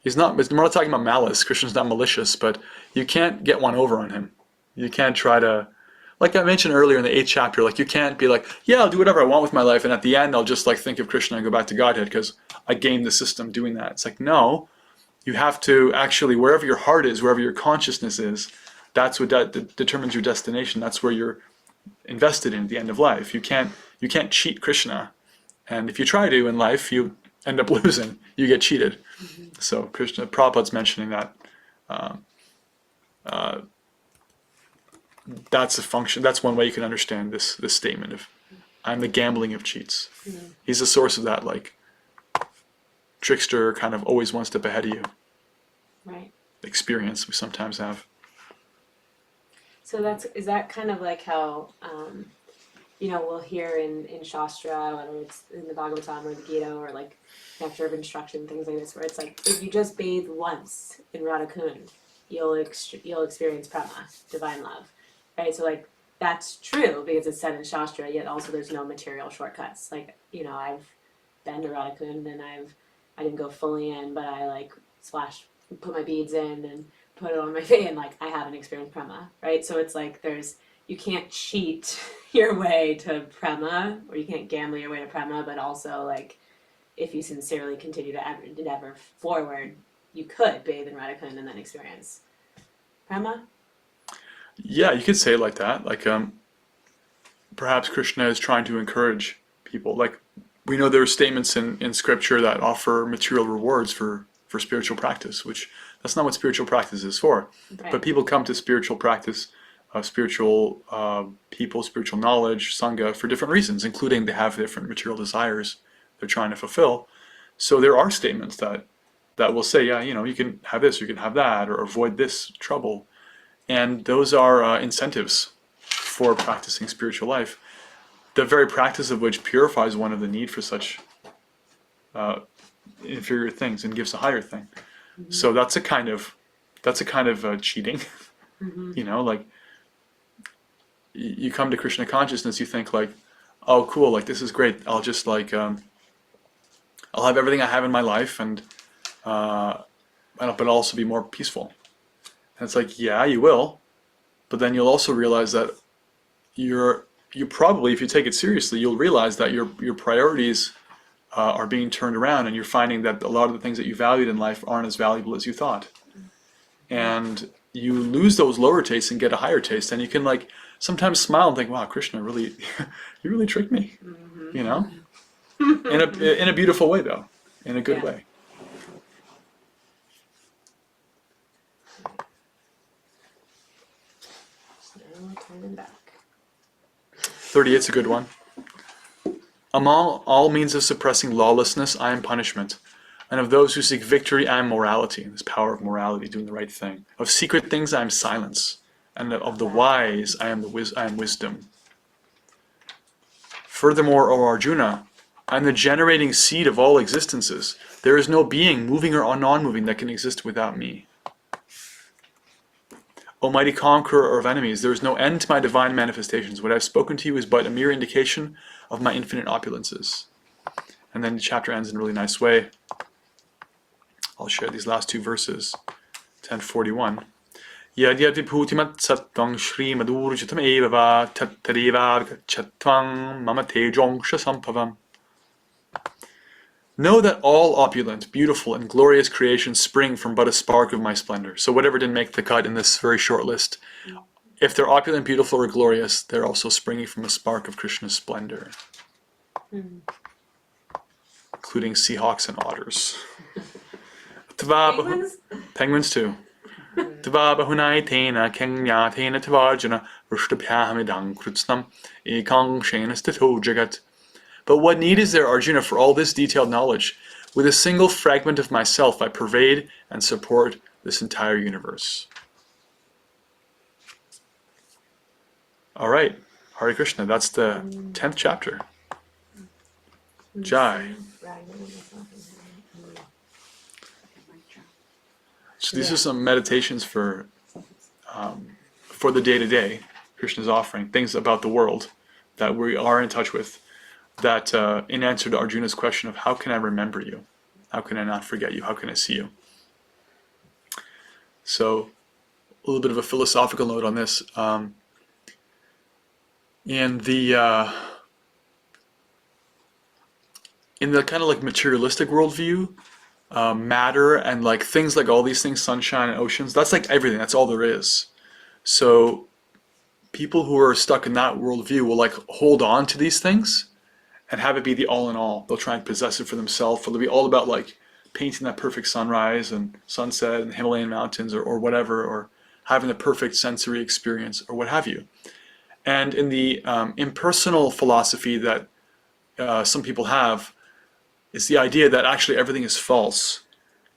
We're not talking about malice. Krishna's not malicious, but you can't get one over on him. You can't try to, like I mentioned earlier in the 8th chapter, you can't be like, yeah, I'll do whatever I want with my life, and at the end I'll just think of Krishna and go back to Godhead because I gamed the system doing that. It's like, no, you have to actually, wherever your heart is, wherever your consciousness is, that's what determines your destination. That's where you're invested in at the end of life. You can't cheat Krishna, and if you try to in life, you end up losing. You get cheated. So Prabhupada's mentioning that that's a function. That's one way you can understand this statement of, I'm the gambling of cheats. He's the source of that trickster kind of always one step ahead of you. Right. Experience we sometimes have. So is that kind of like how we'll hear in Shastra, whether it's in the Bhagavatam or the Gita or Nectar of Instruction, things like this, where it's if you just bathe once in Radha Kund, you'll experience prema, divine love, right? So that's true because it's said in Shastra, yet also there's no material shortcuts. I've been to Radha Kund and I didn't go fully in, but I put my beads in and put it on my face, and I haven't experienced prema, right? So it's you can't cheat your way to prema, or you can't gamble your way to prema, but also if you sincerely continue to endeavor forward, you could bathe in Radha Kund and then experience prema. Yeah, you could say it like that. Perhaps Krishna is trying to encourage people. We know there are statements in scripture that offer material rewards for spiritual practice, which that's not what spiritual practice is for. Right. But people come to spiritual practice, spiritual people, spiritual knowledge, sangha, for different reasons, including they have different material desires they're trying to fulfill. So there are statements that will say, yeah, you can have this, you can have that, or avoid this trouble. And those are incentives for practicing spiritual life, the very practice of which purifies one of the need for such inferior things and gives a higher thing. Mm-hmm. So that's a kind of cheating. Mm-hmm. You come to Krishna consciousness, you think oh cool, this is great. I'll just I'll have everything I have in my life, and but I'll also be more peaceful. And it's yeah, you will, but then you'll also realize that you probably, if you take it seriously, you'll realize that your priorities are being turned around, and you're finding that a lot of the things that you valued in life aren't as valuable as you thought. And you lose those lower tastes and get a higher taste, and you can sometimes smile and think, wow, Krishna really you really tricked me. Mm-hmm. In a beautiful way, though, in a good way. No turning back. 38's a good one. Among all means of suppressing lawlessness, I am punishment. And of those who seek victory, I am morality. This power of morality, doing the right thing. Of secret things, I am silence. And of the wise, I am wisdom. Furthermore, O Arjuna, I am the generating seed of all existences. There is no being, moving or non-moving, that can exist without me. O mighty conqueror of enemies, there is no end to my divine manifestations. What I have spoken to you is but a mere indication of my infinite opulences. And then the chapter ends in a really nice way. I'll share these last two verses. 1041. Yad yad vibhutimat sattvam shri madurjitam eva va tattariva chatvam mama tejongsha samphavam. Know that all opulent, beautiful, and glorious creations spring from but a spark of my splendor. So whatever didn't make the cut in this very short list, if they're opulent, beautiful, or glorious, they're also springing from a spark of Krishna's splendor. Including seahawks and otters. Penguins? Penguins too. Tva bahunaitena kengyatena tvarjana rushtapyahamidang krutsnam ekang shenastito jagat. But what need is there, Arjuna, for all this detailed knowledge? With a single fragment of myself, I pervade and support this entire universe. All right, Hare Krishna, that's the 10th chapter. Jai. So these are some meditations for the day-to-day. Krishna's offering things about the world that we are in touch with, that in answer to Arjuna's question of how can I remember you? How can I not forget you? How can I see you? So a little bit of a philosophical note on this. In the kind of like materialistic worldview, matter and like things like all these things, sunshine and oceans, that's like everything. That's all there is. So people who are stuck in that worldview will like hold on to these things and have it be the all in all. They'll try and possess it for themselves, or they'll be all about like painting that perfect sunrise and sunset and Himalayan mountains or whatever, or having the perfect sensory experience or what have you. And in the impersonal philosophy that some people have, it's the idea that actually everything is false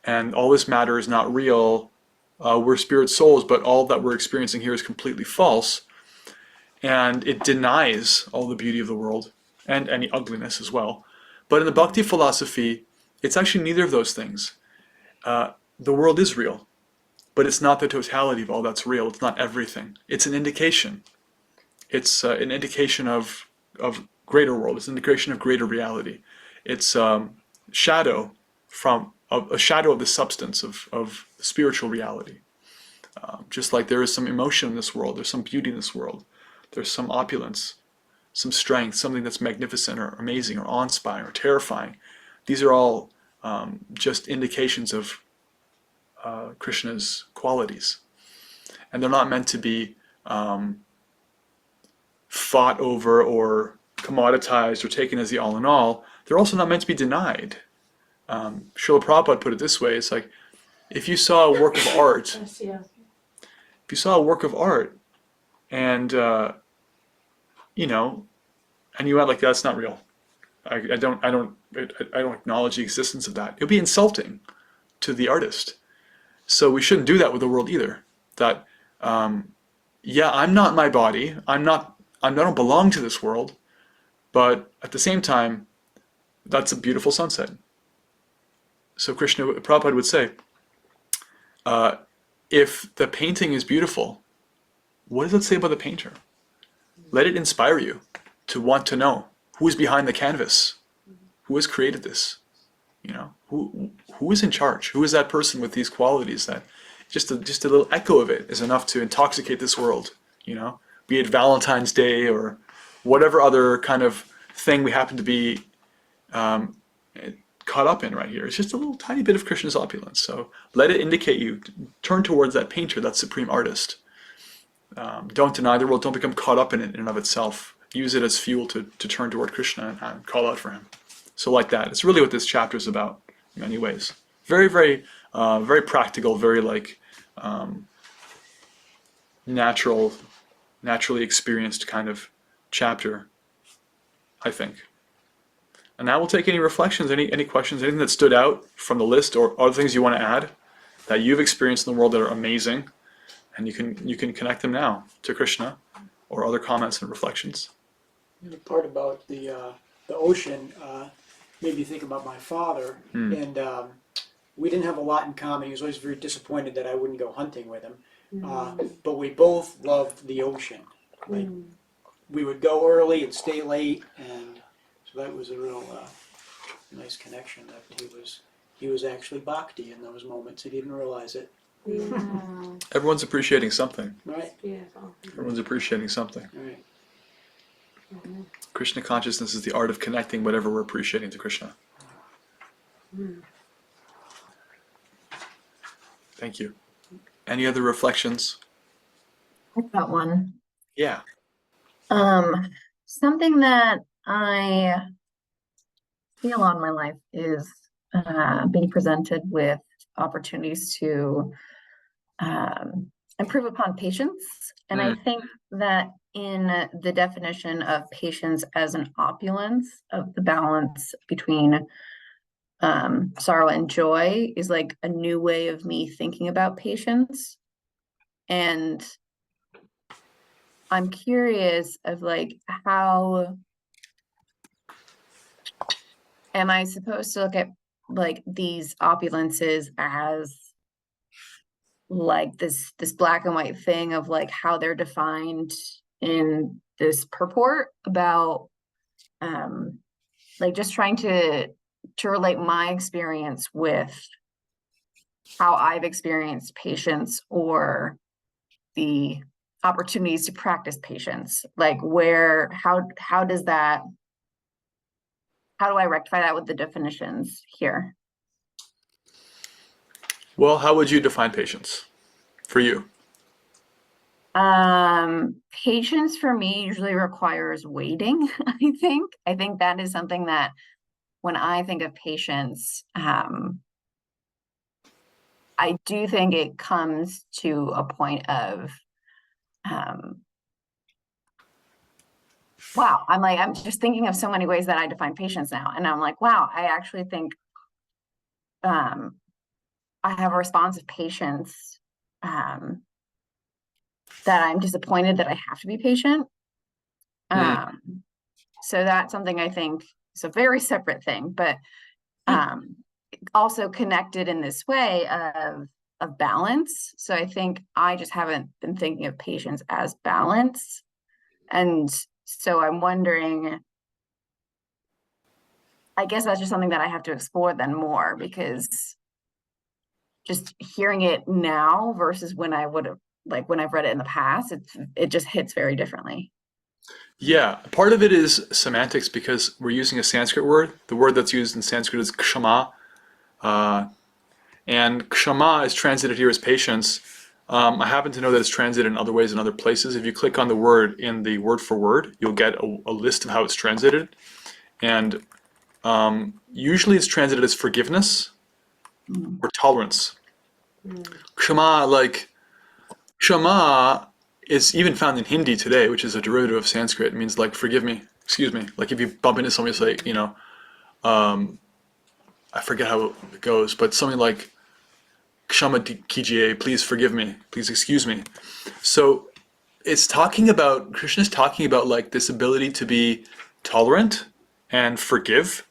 and all this matter is not real. We're spirit souls, but all that we're experiencing here is completely false. And it denies all the beauty of the world and any ugliness as well. But in the Bhakti philosophy, it's actually neither of those things. The world is real, but it's not the totality of all that's real. It's not everything. It's an indication. It's an indication of greater world. It's an indication of greater reality. It's shadow from a shadow of the substance of spiritual reality. Just like there is some emotion in this world, there's some beauty in this world, there's some opulence, some strength, something that's magnificent or amazing or awe-inspiring or terrifying. These are all just indications of Krishna's qualities, and they're not meant to be fought over or commoditized or taken as the all-in-all. They're also not meant to be denied. Srila Prabhupada put it this way: it's like if you saw a work of art, and and you went like, that's not real. I don't acknowledge the existence of that. It would be insulting to the artist. So we shouldn't do that with the world either. That I'm not my body. I don't belong to this world. But at the same time, that's a beautiful sunset. So Prabhupada would say, if the painting is beautiful, what does it say about the painter? Let it inspire you to want to know who is behind the canvas, who has created this, who is in charge, who is that person with these qualities that just a little echo of it is enough to intoxicate this world, be it Valentine's Day or whatever other kind of thing we happen to be caught up in right here. It's just a little tiny bit of Krishna's opulence. So let it indicate you, turn towards that painter, that supreme artist. Don't deny the world, don't become caught up in it in and of itself. Use it as fuel to turn toward Krishna and call out for him. So like that. It's really what this chapter is about in many ways. Very, very, very practical, very like naturally experienced kind of chapter, I think. And now we'll take any reflections, any questions, anything that stood out from the list or other things you want to add that you've experienced in the world that are amazing, and you can connect them now to Krishna or other comments and reflections. The part about the ocean made me think about my father, and we didn't have a lot in common. He was always very disappointed that I wouldn't go hunting with him, but we both loved the ocean. Like we would go early and stay late, and so that was a real nice connection. That he was actually bhakti in those moments. He didn't realize it. Yeah. Everyone's appreciating something. Right. Beautiful. Everyone's appreciating something. Right. Mm-hmm. Krishna consciousness is the art of connecting whatever we're appreciating to Krishna. Thank you. Any other reflections? I've got one. Yeah. Something that I feel on my life is being presented with opportunities to improve upon patience. And I think that in the definition of patience as an opulence of the balance between sorrow and joy is like a new way of me thinking about patience. And I'm curious of like, how am I supposed to look at like these opulences as like this black and white thing of like how they're defined in this purport about like just trying to relate my experience with how I've experienced patience or the opportunities to practice patience, like how does that, how do I rectify that with the definitions here? Well, how would you define patience for you? Patience for me usually requires waiting. I think that is something that when I think of patience, I do think it comes to a point of, wow, I'm just thinking of so many ways that I define patience now. And I'm like, wow, I actually think I have a response of patience that I'm disappointed that I have to be patient. So that's something I think is a very separate thing, but also connected in this way of balance. So I think I just haven't been thinking of patience as balance. And so I'm wondering, I guess that's just something that I have to explore then more, because just hearing it now versus when I would have, like when I've read it in the past, it just hits very differently. Yeah, part of it is semantics because we're using a Sanskrit word. The word that's used in Sanskrit is kshama. And kshama is translated here as patience. I happen to know that it's translated in other ways in other places. If you click on the word in the word for word, you'll get a list of how it's translated. And usually it's translated as forgiveness or tolerance. Kshama is even found in Hindi today, which is a derivative of Sanskrit. It means like, forgive me, excuse me. Like if you bump into somebody, say, I forget how it goes, but something like, Kshama kijiye, please forgive me, please excuse me. So Krishna's talking about like this ability to be tolerant and forgive.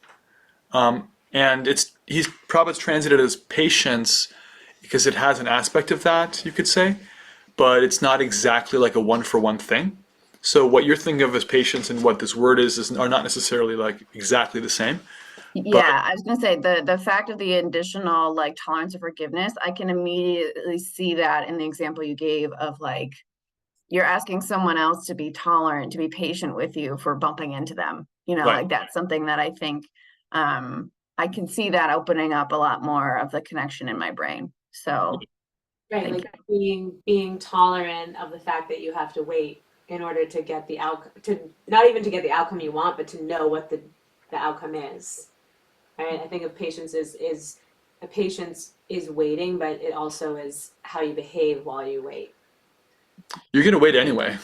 And Prabhupada's translated as patience because it has an aspect of that, you could say, but it's not exactly like a one-for-one thing. So what you're thinking of as patience and what this word are not necessarily like exactly the same. Yeah, I was gonna say the fact of the additional like tolerance of forgiveness, I can immediately see that in the example you gave of like you're asking someone else to be tolerant, to be patient with you for bumping into them. Right. Like that's something that I think I can see that opening up a lot more of the connection in my brain. So right, like being tolerant of the fact that you have to wait in order to get the outcome, to not even to get the outcome you want, but to know what the outcome is. Right? I think of patience is a patience is waiting, but it also is how you behave while you wait. You're going to wait anyway.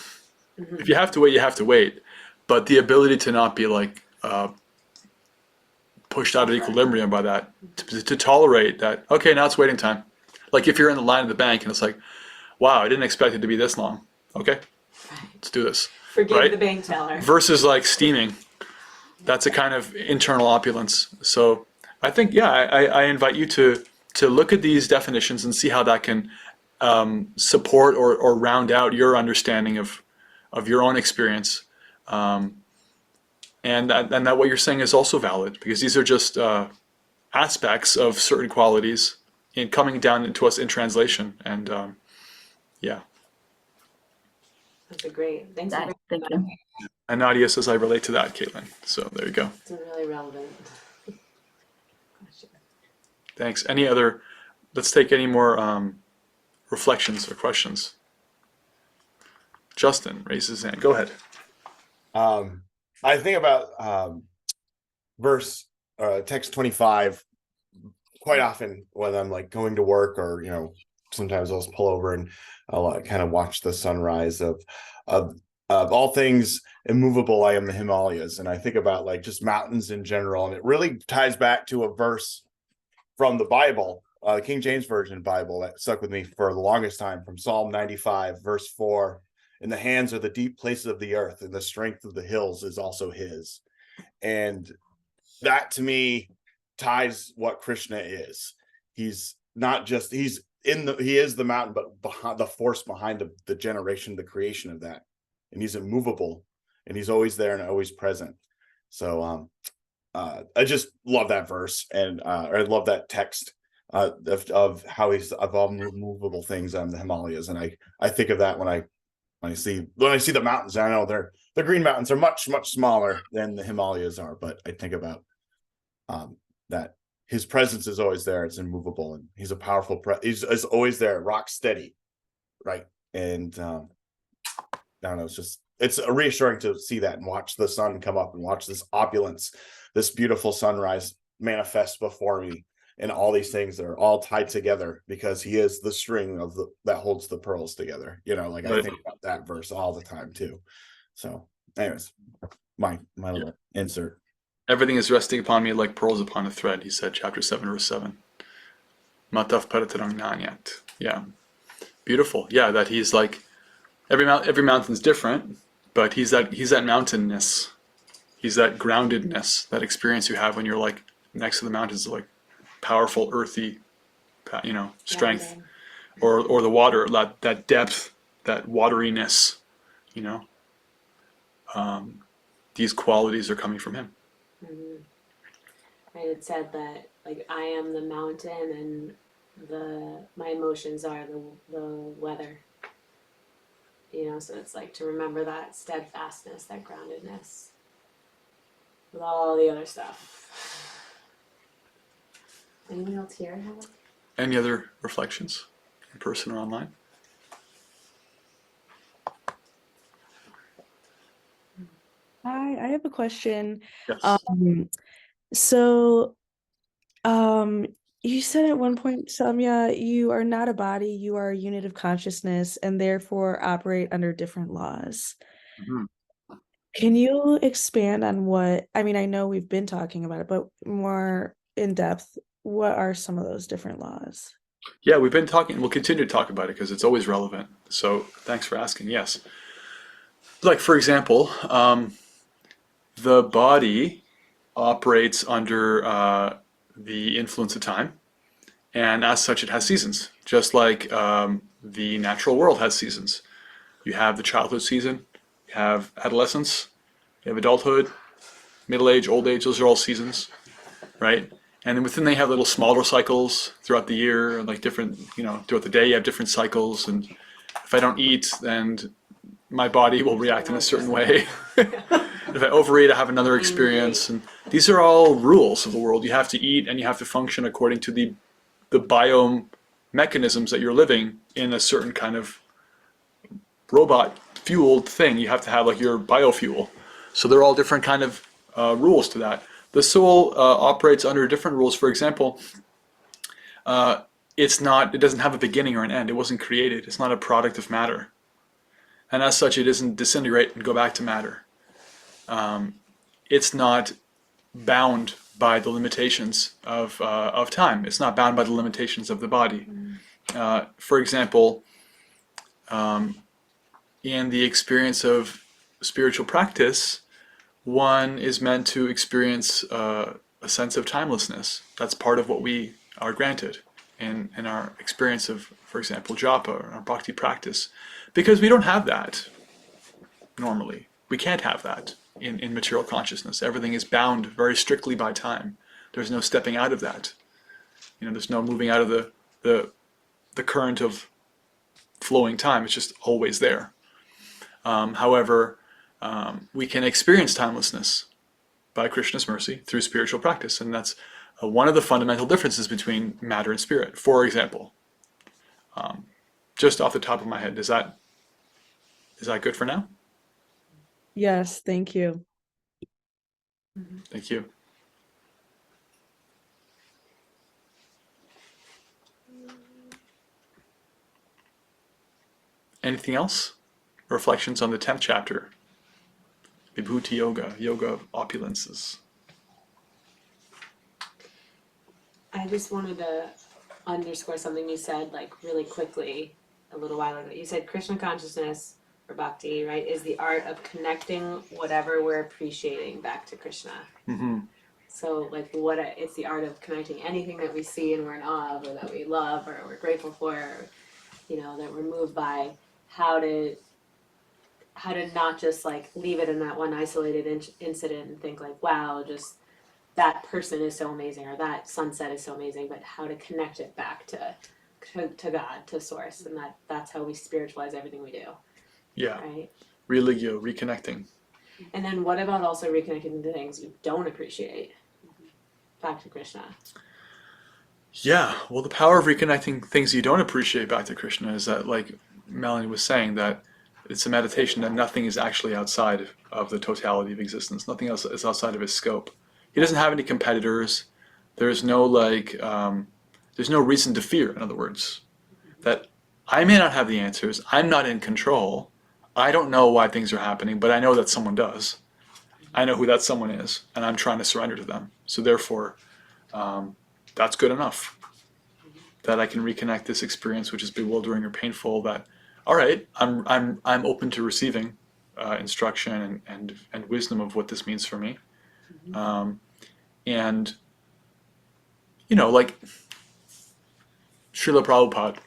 Mm-hmm. If you have to wait, you have to wait. But the ability to not be like pushed out of equilibrium by that, to tolerate that, okay, now it's waiting time. Like if you're in the line at the bank and it's like, wow, I didn't expect it to be this long. Okay, let's do this. Forgive the bank teller. Versus like steaming. That's a kind of internal opulence. So I think, I invite you to look at these definitions and see how that can support or round out your understanding of your own experience. And that what you're saying is also valid, because these are just aspects of certain qualities in coming down to us in translation. And That's a great. Thanks for thank you. And Nadia says I relate to that, Caitlin. So there you go. It's a really relevant question. Thanks. Let's take any more reflections or questions. Justin raises his hand. Go ahead. I think about text 25, quite often when I'm like going to work, or sometimes I'll just pull over and I'll kind of watch the sunrise of all things immovable. I am the Himalayas, and I think about like just mountains in general, and it really ties back to a verse from the Bible, the King James Version Bible, that stuck with me for the longest time, from Psalm 95, verse 4. In the hands are the deep places of the earth, and the strength of the hills is also his. And that to me ties what Krishna is. He's not just, he is the mountain, but behind the force behind the generation, the creation of that. And he's immovable, and he's always there and always present. So I just love that verse, and I love that text of how he's of all movable things on the Himalayas. And I think of that when I see the mountains. I know the Green Mountains are much, much smaller than the Himalayas are, but I think about that his presence is always there. It's immovable, and he's a powerful he's always there, rock steady, right? And I don't know, it's reassuring to see that and watch the sun come up and watch this opulence, this beautiful sunrise manifest before me, and all these things that are all tied together because he is the string that holds the pearls together. Like I think about that verse all the time too. So anyways, my little insert. Everything is resting upon me like pearls upon a thread, he said, chapter 7, verse 7. Matav paratarang nanyat. Yeah. Beautiful. Yeah, that he's like, every mountain's different, but he's that mountainness. He's that groundedness, that experience you have when you're like next to the mountains, like powerful, earthy, strength, or the water, that depth, that wateriness, these qualities are coming from him. Right, it said that like I am the mountain, and my emotions are the weather. So it's like to remember that steadfastness, that groundedness, with all the other stuff. Anyone else here have? Any other reflections, in person or online? Hi, I have a question. Yes. So, you said at one point, Samya, you are not a body, you are a unit of consciousness, and therefore operate under different laws. Mhm. Can you expand on I know we've been talking about it, but more in depth, what are some of those different laws? Yeah, we've been talking, we'll continue to talk about it because it's always relevant. So thanks for asking. Yes. Like, for example, the body operates under the influence of time, and as such, it has seasons, just like the natural world has seasons. You have the childhood season, you have adolescence, you have adulthood, middle age, old age, those are all seasons, right? And then within they have little smaller cycles throughout the year, like different, throughout the day you have different cycles. And if I don't eat, then my body will react in a certain way. If I overeat, I have another experience. And these are all rules of the world. You have to eat and you have to function according to the biome mechanisms that you're living in a certain kind of robot fueled thing. You have to have like your biofuel. So they're all different kind of rules to that. The soul operates under different rules. For example, it doesn't have a beginning or an end. It wasn't created. It's not a product of matter. And as such, it doesn't disintegrate and go back to matter. It's not bound by the limitations of time. It's not bound by the limitations of the body. For example, in the experience of spiritual practice, one is meant to experience a sense of timelessness. That's part of what we are granted in our experience of, for example, japa or our bhakti practice. Because we don't have that normally. We can't have that in material consciousness. Everything is bound very strictly by time. There's no stepping out of that. There's no moving out of the current of flowing time. It's just always there. However, we can experience timelessness by Krishna's mercy through spiritual practice, and that's one of the fundamental differences between matter and spirit. For example, just off the top of my head, is that good for now? Yes, thank you. Thank you. Anything else? Reflections on the 10th chapter. Vibhuti Yoga, Yoga of Opulences. I just wanted to underscore something you said, like really quickly a little while ago. You said Krishna consciousness or bhakti, right, is the art of connecting whatever we're appreciating back to Krishna. Mm-hmm. So, like, it's the art of connecting anything that we see and we're in awe of, or that we love, or we're grateful for, or, you know, that we're moved by. How to not just like leave it in that one isolated incident and think like, wow, just that person is so amazing, or that sunset is so amazing, but how to connect it back to God, to source, and that's how we spiritualize everything we do. Yeah. Right. Religio, reconnecting. And then what about also reconnecting to things you don't appreciate back to Krishna? Yeah, well, the power of reconnecting things you don't appreciate back to Krishna is that, like Melanie was saying, that it's a meditation that nothing is actually outside of the totality of existence. Nothing else is outside of his scope. He doesn't have any competitors. There's no there's no reason to fear. In other words, that I may not have the answers. I'm not in control. I don't know why things are happening, but I know that someone does. I know who that someone is, and I'm trying to surrender to them. So therefore, that's good enough. That I can reconnect this experience, which is bewildering or painful. That, all right, I'm open to receiving instruction and wisdom of what this means for me. And you know, like Srila Prabhupada,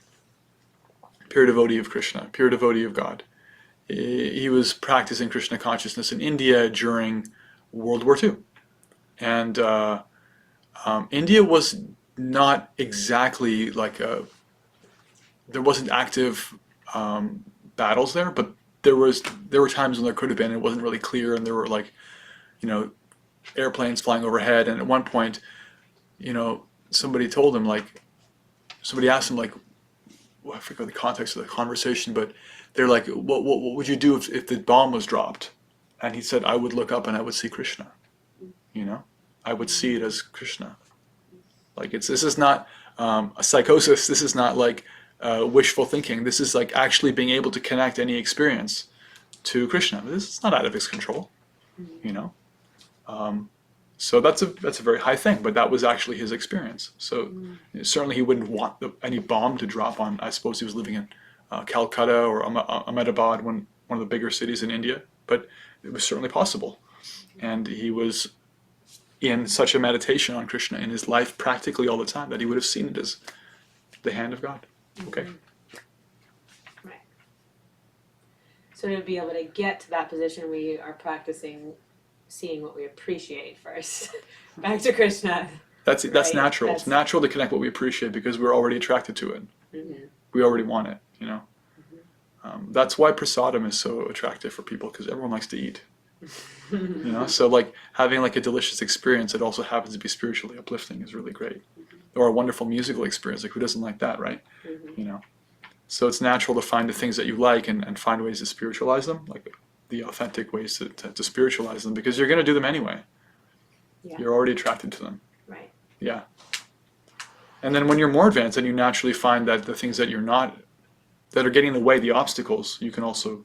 pure devotee of Krishna, pure devotee of God. He was practicing Krishna consciousness in India during World War II, and India was not exactly like there wasn't active battles there, but there were times when there could have been. It wasn't really clear, and there were like, you know, airplanes flying overhead. And at one point, you know, somebody asked him like, well, I forget the context of the conversation, but they're like, what would you do if the bomb was dropped? And he said, I would look up and I would see Krishna. You know, I would see it as Krishna. Like this is not a psychosis. This is not like wishful thinking. This is like actually being able to connect any experience to Krishna. This is not out of his control, you know. So that's a very high thing, but that was actually his experience. So certainly he wouldn't want any bomb to drop on. I suppose he was living in Calcutta or Ahmedabad, one of the bigger cities in India, but it was certainly possible. And he was in such a meditation on Krishna in his life practically all the time that he would have seen it as the hand of God. Okay. Right. So to be able to get to that position, we are practicing seeing what we appreciate first. Back to Krishna. That's right? natural. It's natural to connect what we appreciate because we're already attracted to it. Mm-hmm. We already want it, you know. That's why prasadam is so attractive for people, because everyone likes to eat. You know, so like having like a delicious experience that also happens to be spiritually uplifting is really great. Or a wonderful musical experience, like who doesn't like that, right? You know, so it's natural to find the things that you like and find ways to spiritualize them, like the authentic ways to spiritualize them, because you're going to do them anyway. Yeah. You're already attracted to them. Right. Yeah. And then when you're more advanced, then you naturally find that the things that you're not, that are getting in the way, the obstacles, you can also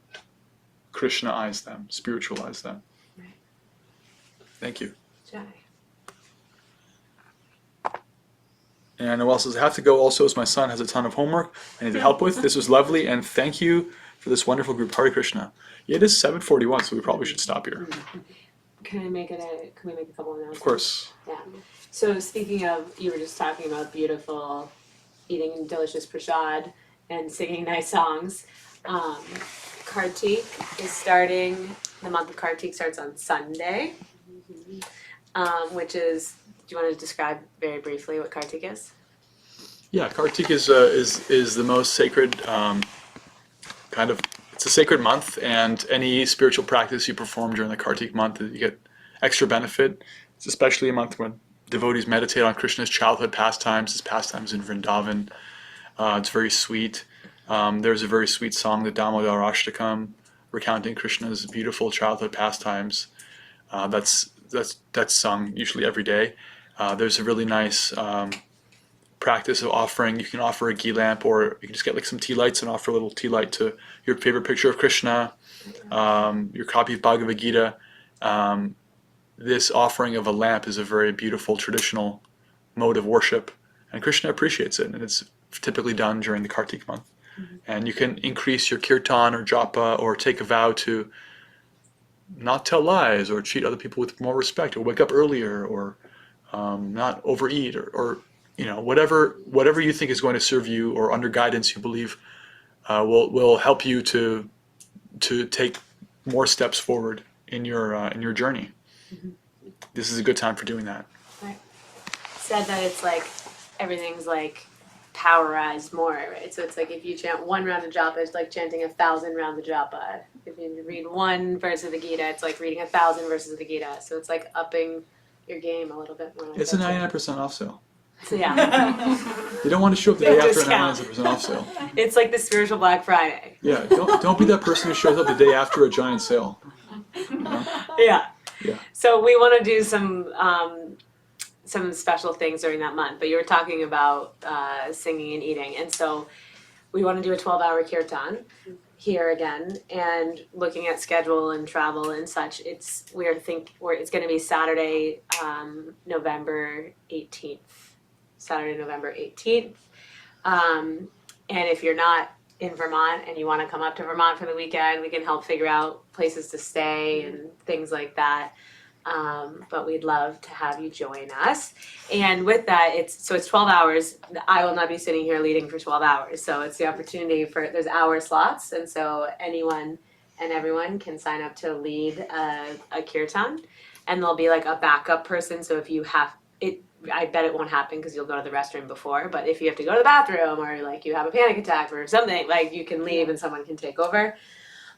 Krishnaize them, spiritualize them. Right. Thank you. Jai. And Noel says, I have to go also as my son has a ton of homework I need to help with. This was lovely, and thank you for this wonderful group. Hare Krishna. Yeah, it is 7:41, so we probably should stop here. Can we make a couple announcements? Of course. Yeah. So speaking of, you were just talking about beautiful, eating delicious prasad and singing nice songs. Kartik is starting, the month of Kartik starts on Sunday, which is, do you want to describe very briefly what Kartik is? Yeah, Kartik is the most sacred it's a sacred month, and any spiritual practice you perform during the Kartik month, you get extra benefit. It's especially a month when devotees meditate on Krishna's childhood pastimes, his pastimes in Vrindavan. It's very sweet. There's a very sweet song, the Damodar Ashtakam, recounting Krishna's beautiful childhood pastimes. That's sung usually every day. There's a really nice practice of offering. You can offer a ghee lamp, or you can just get like some tea lights and offer a little tea light to your favorite picture of Krishna, your copy of Bhagavad Gita. This offering of a lamp is a very beautiful traditional mode of worship, and Krishna appreciates it, and it's typically done during the Kartik month. And you can increase your kirtan or japa, or take a vow to not tell lies, or treat other people with more respect, or wake up earlier, or not overeat, or whatever you think is going to serve you, or under guidance you believe will help you to take more steps forward in your journey. This is a good time for doing that. Right. Said that it's like everything's like powerized more, right? So it's like if you chant one round of japa, it's like chanting 1,000 rounds of japa. If you read one verse of the Gita, it's like reading 1,000 verses of the Gita. So it's like upping your game a little bit more. It's a 99% off sale. So yeah, You don't want to show up the Big day after a discount. 99% off sale. it's like the spiritual Black Friday. Yeah, don't be that person who shows up the day after a giant sale. Yeah. Yeah. So we want to do some special things during that month. But you were talking about singing and eating, and so we want to do a 12-hour kirtan here again, and looking at schedule and travel and such. It's going to be Saturday, November 18th. Saturday, November 18th. And if you're not in Vermont and you want to come up to Vermont for the weekend, we can help figure out places to stay and things like that. But we'd love to have you join us. And with that, it's 12 hours. I will not be sitting here leading for 12 hours. So it's the opportunity there's hour slots. And so anyone and everyone can sign up to lead a kirtan. And there'll be like a backup person. So if you have it, I bet it won't happen because you'll go to the restroom before. But if you have to go to the bathroom, or like you have a panic attack or something, like you can leave and someone can take over.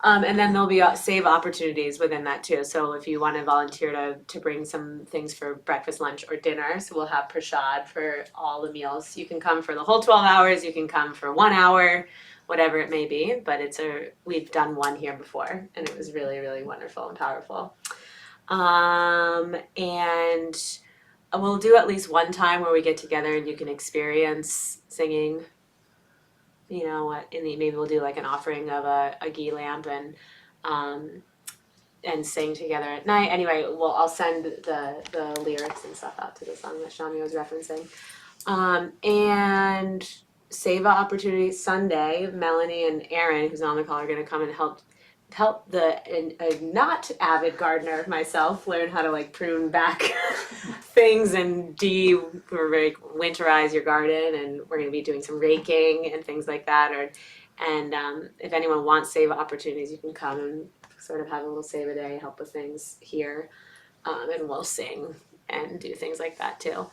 And then there'll be save opportunities within that too. So if you want to volunteer to bring some things for breakfast, lunch, or dinner, so we'll have prasad for all the meals. You can come for the whole 12 hours. You can come for 1 hour, whatever it may be. But we've done one here before, and it was really, really wonderful and powerful. And we'll do at least one time where we get together and you can experience singing. You know what? Maybe we'll do like an offering of a ghee lamp and sing together at night. Anyway, I'll send the lyrics and stuff out to the song that Shami was referencing. And Seva opportunity Sunday. Melanie and Aaron, who's on the call, are going to come and help a not avid gardener myself learn how to like prune back things and winterize your garden, and we're going to be doing some raking and things like that. If anyone wants Seva opportunities, you can come and sort of have a little Seva day, help with things here, and we'll sing and do things like that too.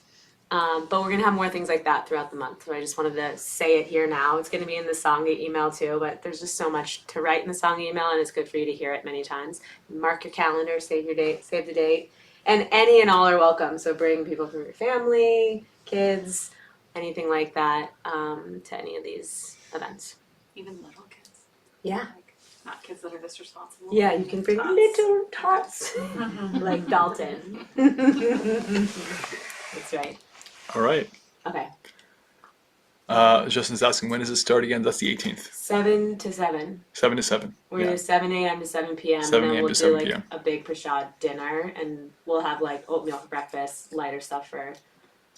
But we're going to have more things like that throughout the month. So I just wanted to say it here now. It's going to be in the Sangha email too, but there's just so much to write in the Sangha email, and it's good for you to hear it many times. Mark your calendar, save the date. And any and all are welcome. So bring people from your family, kids, anything like that, to any of these events. Even little kids. Yeah. Like, not kids that are this responsible. Yeah, you can bring little tots, like Dalton. That's right. All right. Okay. Justin's asking, when does it start again? That's the 18th. 7 to 7. 7 to 7. We're gonna do 7 a.m. to 7 p.m. 7 and then a.m. we'll to do 7 like p.m. a big prasad dinner, and we'll have like oatmeal for breakfast, lighter stuff for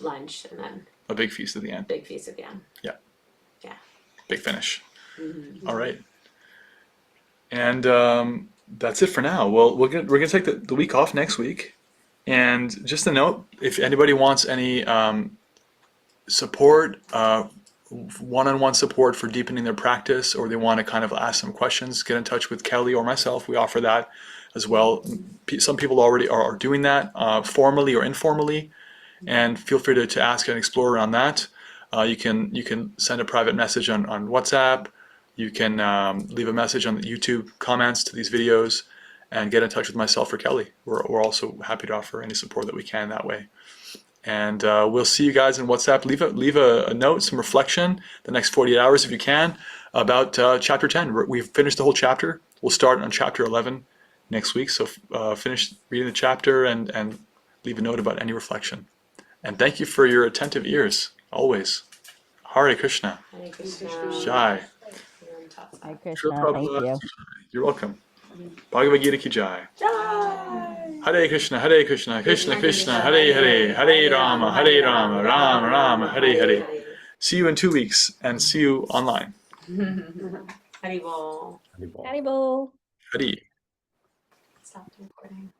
lunch, and then A big feast at the end. big feast at the end. Big finish. Mm-hmm. All right. And that's it for now. Well, we're gonna take the week off next week. And just a note, if anybody wants any support, one-on-one support for deepening their practice, or they want to kind of ask some questions, get in touch with Kelly or myself. We offer that as well. Some people already are doing that formally or informally, and feel free to ask and explore around that. You can send a private message on WhatsApp. You can leave a message on the YouTube comments to these videos, and get in touch with myself or Kelly. We're also happy to offer any support that we can that way. And we'll see you guys in WhatsApp. Leave a note, some reflection, the next 48 hours if you can, about chapter 10. We've finished the whole chapter. We'll start on chapter 11 next week. So finish reading the chapter and leave a note about any reflection. And thank you for your attentive ears. always. Hare Krishna. Hare Krishna. Jai. Hi, Srila Krishna. Thank Prabhupada. you. You're welcome. Bhagavad Gita ki jai. Jai. Hare Krishna, Hare Krishna, Krishna Krishna, Hare Hare, Hare Rama, Hare Rama, Rama Rama, Hare Hare. See you in 2 weeks and see you online. Haribol. Haribol. Haribo. Hare. Stop the recording.